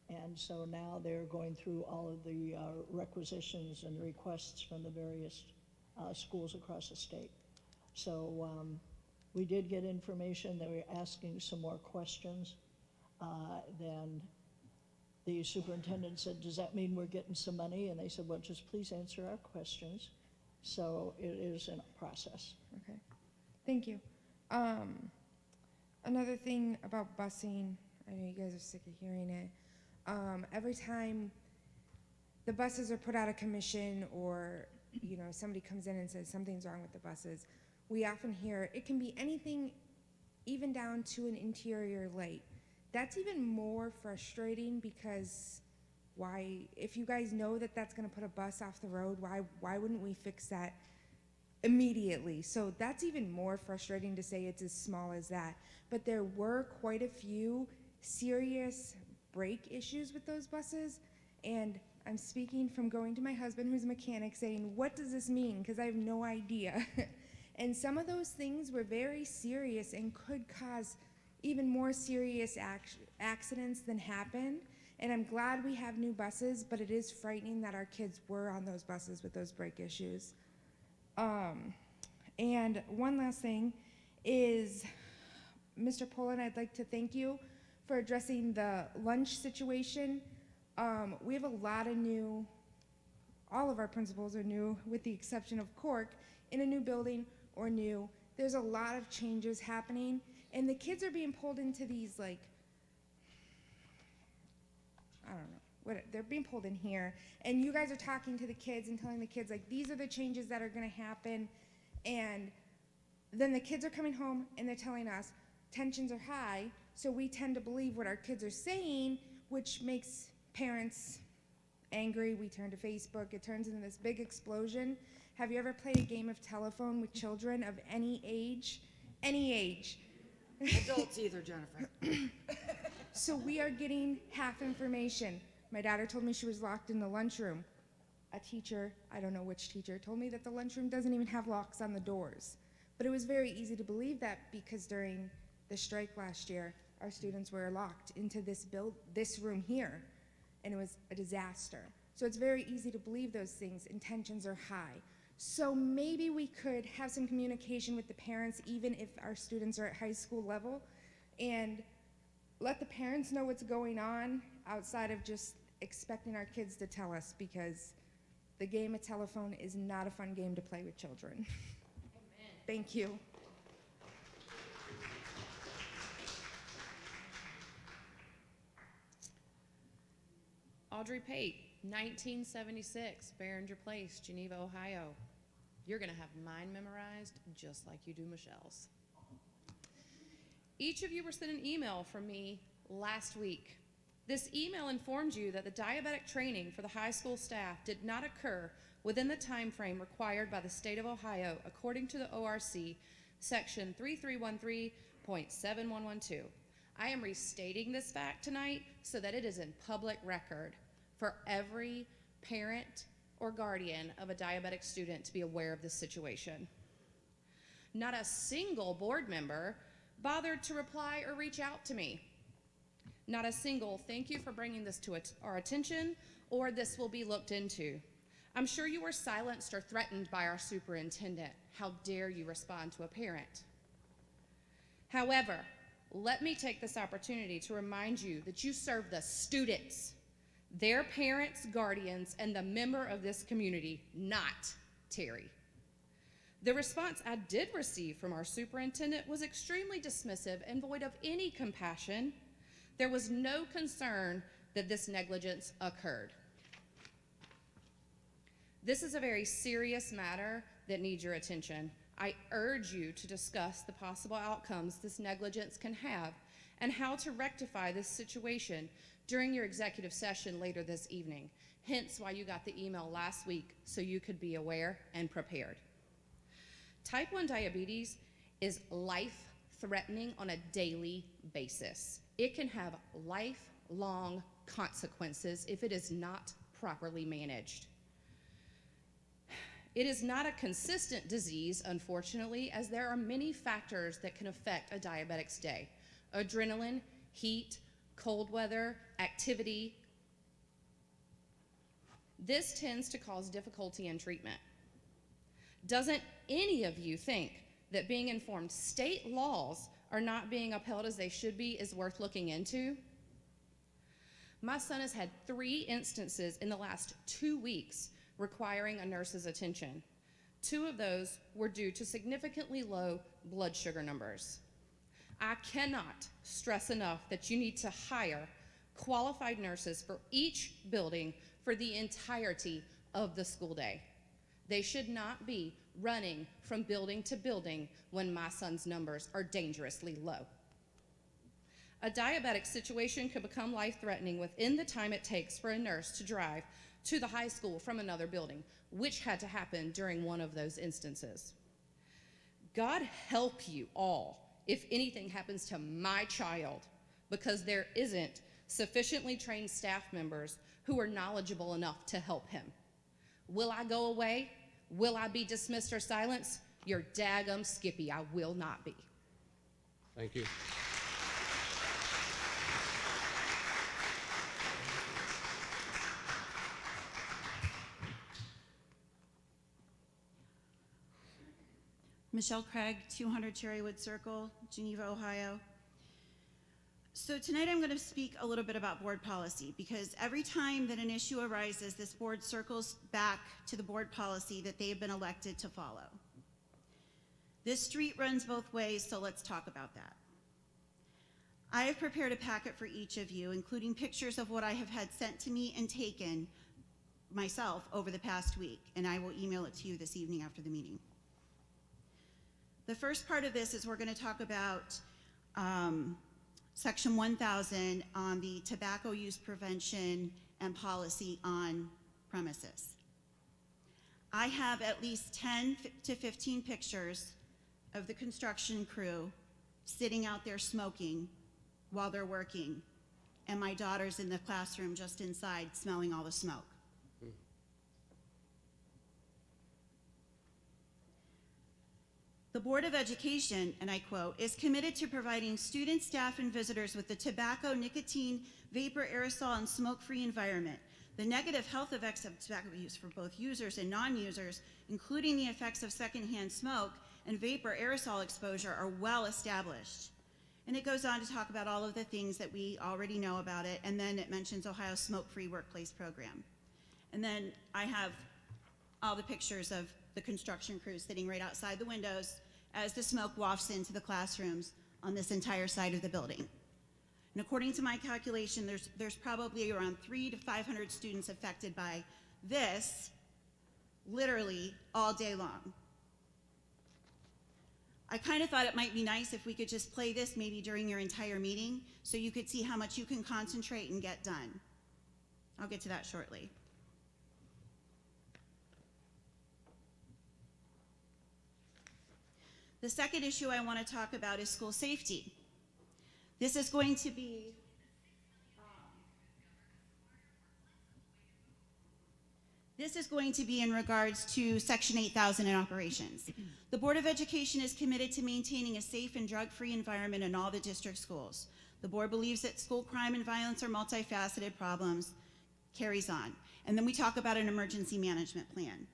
And so now they're going through all of the requisitions and requests from the various schools across the state. So we did get information. They were asking some more questions. Then the superintendent said, does that mean we're getting some money? And they said, well, just please answer our questions. So it is in a process. Okay. Thank you. Another thing about busing, I know you guys are sick of hearing it. Every time the buses are put out of commission or, you know, somebody comes in and says something's wrong with the buses, we often hear it can be anything, even down to an interior light. That's even more frustrating because why, if you guys know that that's going to put a bus off the road, why wouldn't we fix that immediately? So that's even more frustrating to say it's as small as that. But there were quite a few serious brake issues with those buses, and I'm speaking from going to my husband who's a mechanic saying, what does this mean? Because I have no idea. And some of those things were very serious and could cause even more serious accidents than happened. And I'm glad we have new buses, but it is frightening that our kids were on those buses with those brake issues. And one last thing is, Mr. Poland, I'd like to thank you for addressing the lunch situation. We have a lot of new, all of our principals are new, with the exception of Cork, in a new building or new. There's a lot of changes happening, and the kids are being pulled into these, like, I don't know, they're being pulled in here, and you guys are talking to the kids and telling the kids, like, these are the changes that are gonna happen, and then the kids are coming home and they're telling us tensions are high, so we tend to believe what our kids are saying, which makes parents angry. We turn to Facebook, it turns into this big explosion. Have you ever played a game of telephone with children of any age? Any age. Adults either, Jennifer. So we are getting half information. My daughter told me she was locked in the lunchroom. a teacher, I don't know which teacher, told me that the lunchroom doesn't even have locks on the doors. But it was very easy to believe that because during the strike last year, our students were locked into this room here, and it was a disaster. So it's very easy to believe those things. Intentions are high. So maybe we could have some communication with the parents, even if our students are at high school level, and let the parents know what's going on outside of just expecting our kids to tell us, because the game of telephone is not a fun game to play with children. Amen. Thank you. Audrey Pate, 1976, Behringer Place, Geneva, Ohio. You're going to have mine memorized just like you do Michelle's. Each of you were sent an email from me last week. This email informed you that the diabetic training for the high school staff did not occur within the time frame required by the state of Ohio according to the ORC, section 3313.7112. I am restating this fact tonight so that it is in public record for every parent or guardian of a diabetic student to be aware of this situation. Not a single board member bothered to reply or reach out to me. Not a single "thank you for bringing this to our attention" or "this will be looked into." I'm sure you were silenced or threatened by our superintendent. How dare you respond to a parent? However, let me take this opportunity to remind you that you serve the students, their parents, guardians, and the member of this community, not Terri. The response I did receive from our superintendent was extremely dismissive and void of any compassion. There was no concern that this negligence occurred. This is a very serious matter that needs your attention. I urge you to discuss the possible outcomes this negligence can have and how to rectify this situation during your executive session later this evening. Hence why you got the email last week, so you could be aware and prepared. Type 1 diabetes is life-threatening on a daily basis. It can have lifelong consequences if it is not properly managed. It is not a consistent disease, unfortunately, as there are many factors that can affect a diabetic's day. Adrenaline, heat, cold weather, activity. This tends to cause difficulty in treatment. Doesn't any of you think that being informed state laws are not being upheld as they should be is worth looking into? My son has had 3 instances in the last 2 weeks requiring a nurse's attention. 2 of those were due to significantly low blood sugar numbers. I cannot stress enough that you need to hire qualified nurses for each building for the entirety of the school day. They should not be running from building to building when my son's numbers are dangerously low. A diabetic situation could become life-threatening within the time it takes for a nurse to drive to the high school from another building, which had to happen during one of those instances. God help you all if anything happens to my child, because there isn't sufficiently trained staff members who are knowledgeable enough to help him. Will I go away? Will I be dismissed or silenced? You're daggum skippy, I will not be. Thank you. Michelle Craig, 200 Cherrywood Circle, Geneva, Ohio. So tonight I'm going to speak a little bit about board policy, because every time that an issue arises, this board circles back to the board policy that they have been elected to follow. This street runs both ways, so let's talk about that. I have prepared a packet for each of you, including pictures of what I have had sent to me and taken myself over the past week, and I will email it to you this evening after the meeting. The first part of this is we're going to talk about Section 1000 on the tobacco use prevention and policy on premises. I have at least 10 to 15 pictures of the construction crew sitting out there smoking while they're working, and my daughter's in the classroom just inside smelling all the smoke. The Board of Education, and I quote, is committed to providing students, staff, and visitors with a tobacco, nicotine, vapor, aerosol, and smoke-free environment. The negative health effects of tobacco use for both users and non-users, including the effects of secondhand smoke and vapor aerosol exposure, are well established. And it goes on to talk about all of the things that we already know about it, and then it mentions Ohio's smoke-free workplace program. And then I have all the pictures of the construction crews sitting right outside the windows as the smoke wafts into the classrooms on this entire side of the building. And according to my calculation, there's probably around 300 to 500 students affected by this literally all day long. I kind of thought it might be nice if we could just play this maybe during your entire meeting so you could see how much you can concentrate and get done. I'll get to that shortly. The second issue I want to talk about is school safety. This is going to be in regards to Section 8000 in operations. The Board of Education is committed to maintaining a safe and drug-free environment in all the district schools. The board believes that school crime and violence are multifaceted problems, carries on. And then we talk about an emergency management plan.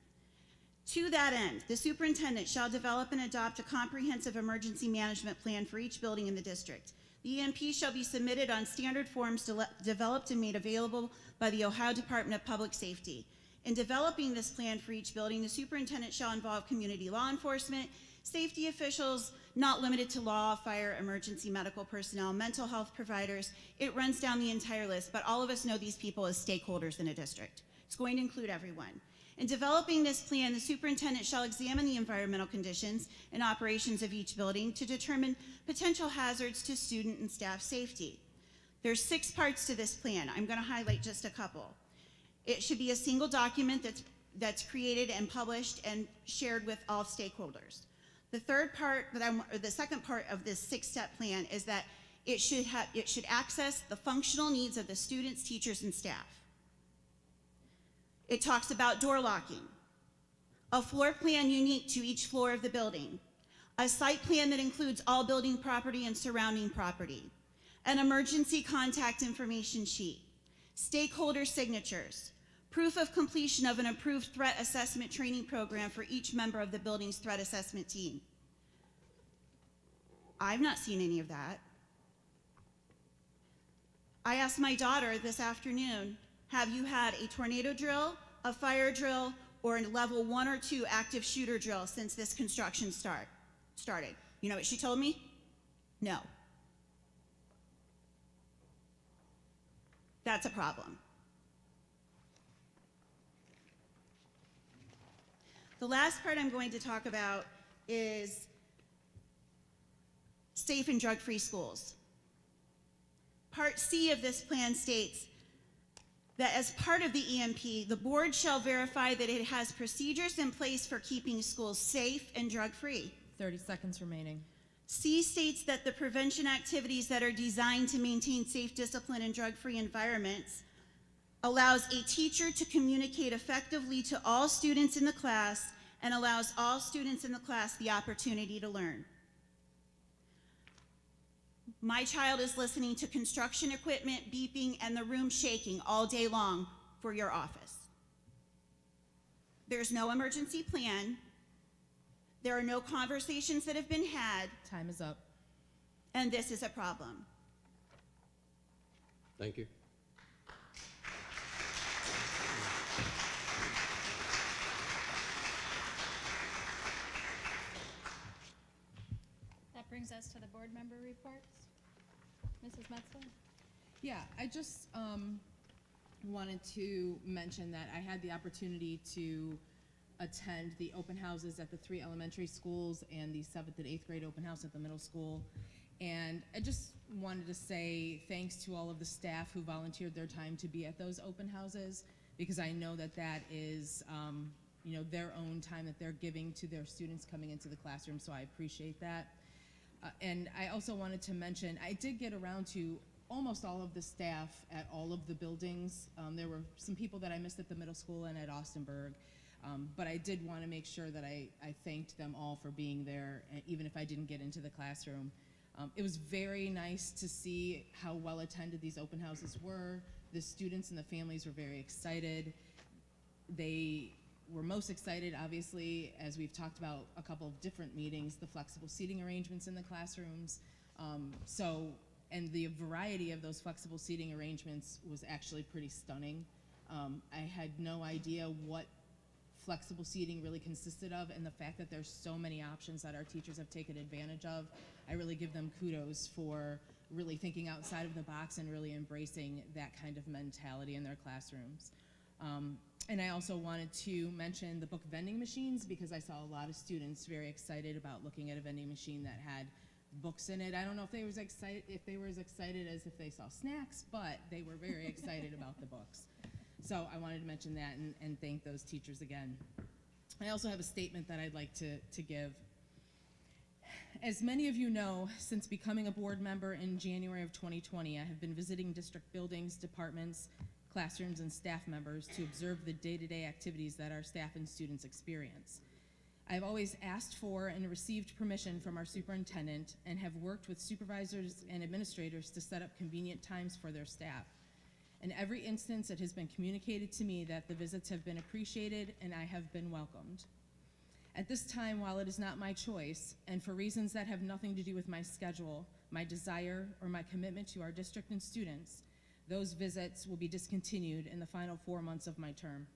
To that end, the superintendent shall develop and adopt a comprehensive emergency management plan for each building in the district. The EMP shall be submitted on standard forms developed and made available by the Ohio Department of Public Safety. In developing this plan for each building, the superintendent shall involve community law enforcement, safety officials, not limited to law, fire, emergency medical personnel, mental health providers. It runs down the entire list, but all of us know these people as stakeholders in a district. It's going to include everyone. In developing this plan, the superintendent shall examine the environmental conditions and operations of each building to determine potential hazards to student and staff safety. There's 6 parts to this plan. I'm going to highlight just a couple. It should be a single document that's created and published and shared with all stakeholders. The second part of this 6-step plan is that it should access the functional needs of the students, teachers, and staff. It talks about door locking, a floor plan unique to each floor of the building, a site plan that includes all building property and surrounding property, an emergency contact information sheet, stakeholder signatures, proof of completion of an approved threat assessment training program for each member of the building's threat assessment team. I've not seen any of that. I asked my daughter this afternoon, have you had a tornado drill, a fire drill, or a level 1 or 2 active shooter drill since this construction started? You know what she told me? No. That's a problem. The last part I'm going to talk about is safe and drug-free schools. Part C of this plan states that as part of the EMP, the board shall verify that it has procedures in place for keeping schools safe and drug-free. 30 seconds remaining. C states that the prevention activities that are designed to maintain safe, discipline, and drug-free environments allows a teacher to communicate effectively to all students in the class and allows all students in the class the opportunity to learn. My child is listening to construction equipment beeping and the room shaking all day long for your office. There's no emergency plan. There are no conversations that have been had. Time is up. And this is a problem. Thank you. That brings us to the board member reports. Mrs. Metzler? Yeah, I just wanted to mention that I had the opportunity to attend the open houses at the 3 elementary schools and the 7th and 8th grade open house at the middle school. And I just wanted to say thanks to all of the staff who volunteered their time to be at those open houses, because I know that that is their own time that they're giving to their students coming into the classroom, so I appreciate that. And I also wanted to mention, I did get around to almost all of the staff at all of the buildings. There were some people that I missed at the middle school and at Austinburg. But I did want to make sure that I thanked them all for being there, even if I didn't get into the classroom. It was very nice to see how well attended these open houses were. The students and the families were very excited. They were most excited, obviously, as we've talked about a couple of different meetings, the flexible seating arrangements in the classrooms. And the variety of those flexible seating arrangements was actually pretty stunning. I had no idea what flexible seating really consisted of, and the fact that there's so many options that our teachers have taken advantage of, I really give them kudos for really thinking outside of the box and really embracing that kind of mentality in their classrooms. And I also wanted to mention the book vending machines, because I saw a lot of students very excited about looking at a vending machine that had books in it. I don't know if they were as excited as if they saw snacks, but they were very excited about the books. So I wanted to mention that and thank those teachers again. I also have a statement that I'd like to give. As many of you know, since becoming a board member in January of 2020, I have been visiting district buildings, departments, classrooms, and staff members to observe the day-to-day activities that our staff and students experience. I've always asked for and received permission from our superintendent and have worked with supervisors and administrators to set up convenient times for their staff. In every instance, it has been communicated to me that the visits have been appreciated and I have been welcomed. At this time, while it is not my choice, and for reasons that have nothing to do with my schedule, my desire, or my commitment to our district and students, those visits will be discontinued in the final 4 months of my term.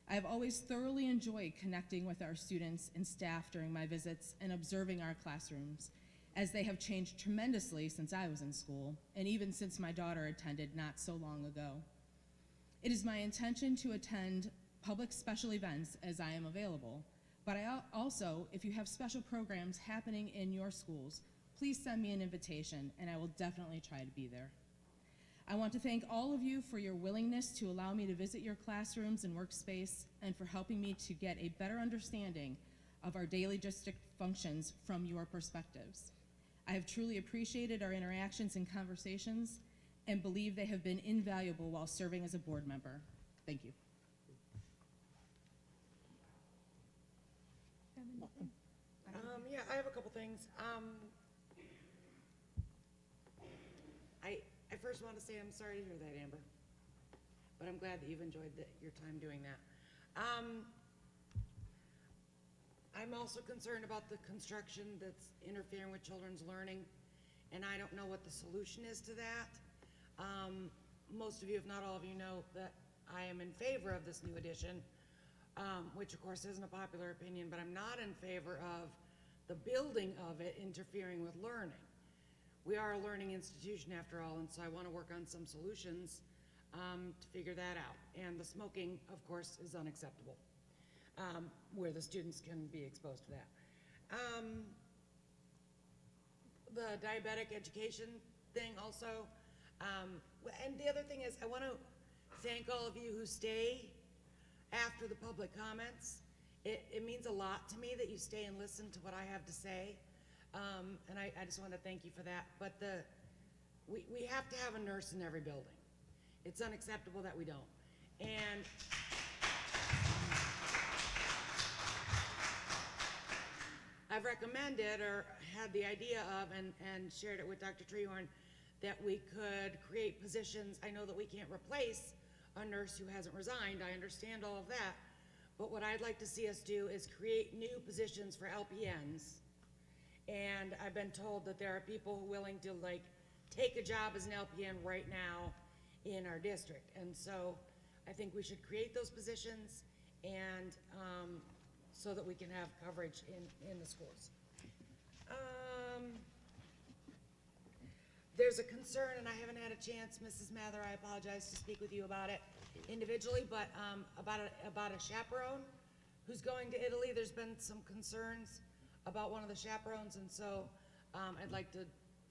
I have always thoroughly enjoyed connecting with our students and staff during my visits and observing our classrooms, as they have changed tremendously since I was in school, and even since my daughter attended not so long ago. It is my intention to attend public special events as I am available, but I also, if you have special programs happening in your schools, please send me an invitation and I will definitely try to be there. I want to thank all of you for your willingness to allow me to visit your classrooms and workspace, and for helping me to get a better understanding of our daily district functions from your perspectives. I have truly appreciated our interactions and conversations and believe they have been invaluable while serving as a board member. Thank you. Yeah, I have a couple things. I first want to say I'm sorry to hear that, Amber, but I'm glad that you've enjoyed your time doing that. I'm also concerned about the construction that's interfering with children's learning, and I don't know what the solution is to that. Most of you, if not all of you, know that I am in favor of this new addition, which of course isn't a popular opinion, but I'm not in favor of the building of it interfering with learning. We are a learning institution after all, and so I want to work on some solutions to figure that out. And the smoking, of course, is unacceptable, where the students can be exposed to that. The diabetic education thing also. And the other thing is, I want to thank all of you who stay after the public comments. It means a lot to me that you stay and listen to what I have to say. And I just want to thank you for that. But we have to have a nurse in every building. It's unacceptable that we don't. And I've recommended or had the idea of and shared it with Dr. Treharn that we could create positions. I know that we can't replace a nurse who hasn't resigned. I understand all of that. But what I'd like to see us do is create new positions for LPNs. And I've been told that there are people willing to take a job as an LPN right now in our district. And so I think we should create those positions and so that we can have coverage in the schools. There's a concern, and I haven't had a chance, Mrs. Mather, I apologize, to speak with you about it individually, but about a chaperone who's going to Italy. There's been some concerns about one of the chaperones, and so I'd like to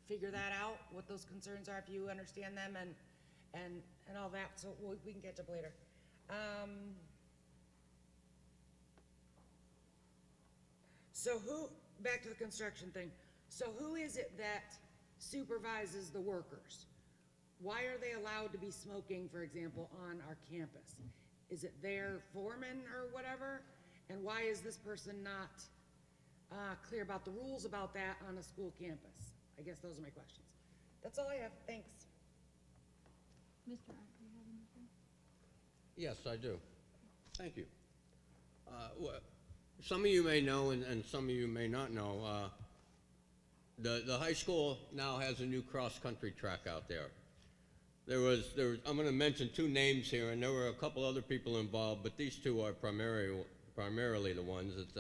figure that out, what those concerns are, if you understand them and all that, so we can catch up later. So back to the construction thing, so who is it that supervises the workers? Why are they allowed to be smoking, for example, on our campus? Is it their foreman or whatever? And why is this person not clear about the rules about that on a school campus? I guess those are my questions. That's all I have. Thanks. Mr. Arndt, do you have anything? Yes, I do. Thank you. Some of you may know, and some of you may not know, the high school now has a new cross-country track out there. I'm going to mention two names here, and there were a couple other people involved, but these two are primarily the ones. It's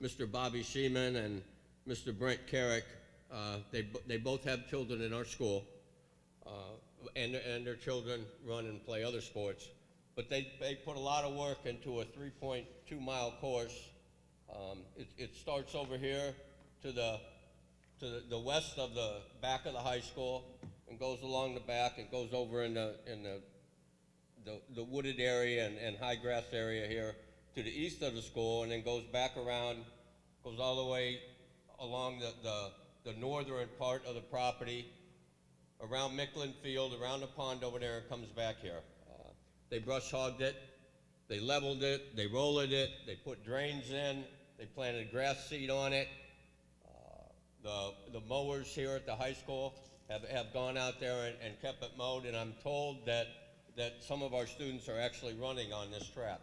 Mr. Bobby Sheeman and Mr. Brent Carrick. They both have children in our school, and their children run and play other sports. But they put a lot of work into a 3.2-mile course. It starts over here to the west of the back of the high school and goes along the back and goes over in the wooded area and high grass area here to the east of the school, and then goes back around, goes all the way along the northern part of the property, around Milliken Field, around the pond over there, and comes back here. They brush hogged it, they leveled it, they rolled it, they put drains in, they planted grass seed on it. The mowers here at the high school have gone out there and kept it mowed, and I'm told that some of our students are actually running on this track.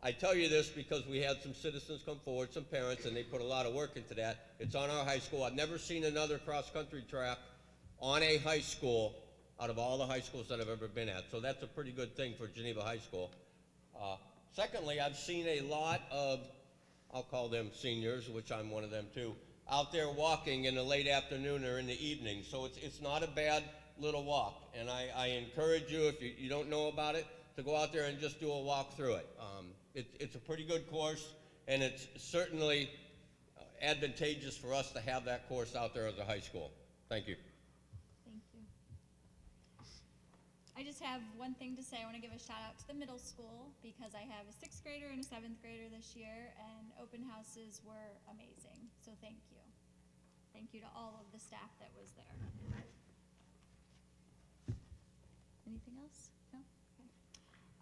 I tell you this because we had some citizens come forward, some parents, and they put a lot of work into that. It's on our high school. I've never seen another cross-country track on a high school out of all the high schools that I've ever been at. So that's a pretty good thing for Geneva High School. Secondly, I've seen a lot of, I'll call them seniors, which I'm one of them too, out there walking in the late afternoon or in the evening. So it's not a bad little walk. And I encourage you, if you don't know about it, to go out there and just do a walk through it. It's a pretty good course, and it's certainly advantageous for us to have that course out there as a high school. Thank you. Thank you. I just have one thing to say. I want to give a shout out to the middle school because I have a 6th grader and a 7th grader this year, and open houses were amazing. So thank you. Thank you to all of the staff that was there. Anything else? No? Okay.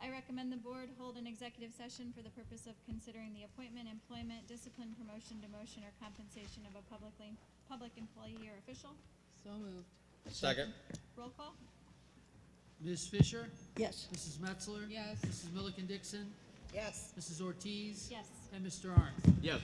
I recommend the board hold an executive session for the purpose of considering the appointment, employment, discipline, promotion, demotion, or compensation of a public employee or official. So moved. Second. Roll call. Ms. Fisher? Yes. Mrs. Metzler? Yes. Mrs. Milliken Dixon? Yes. Mrs. Ortiz? Yes. And Mr. Arndt? Yes.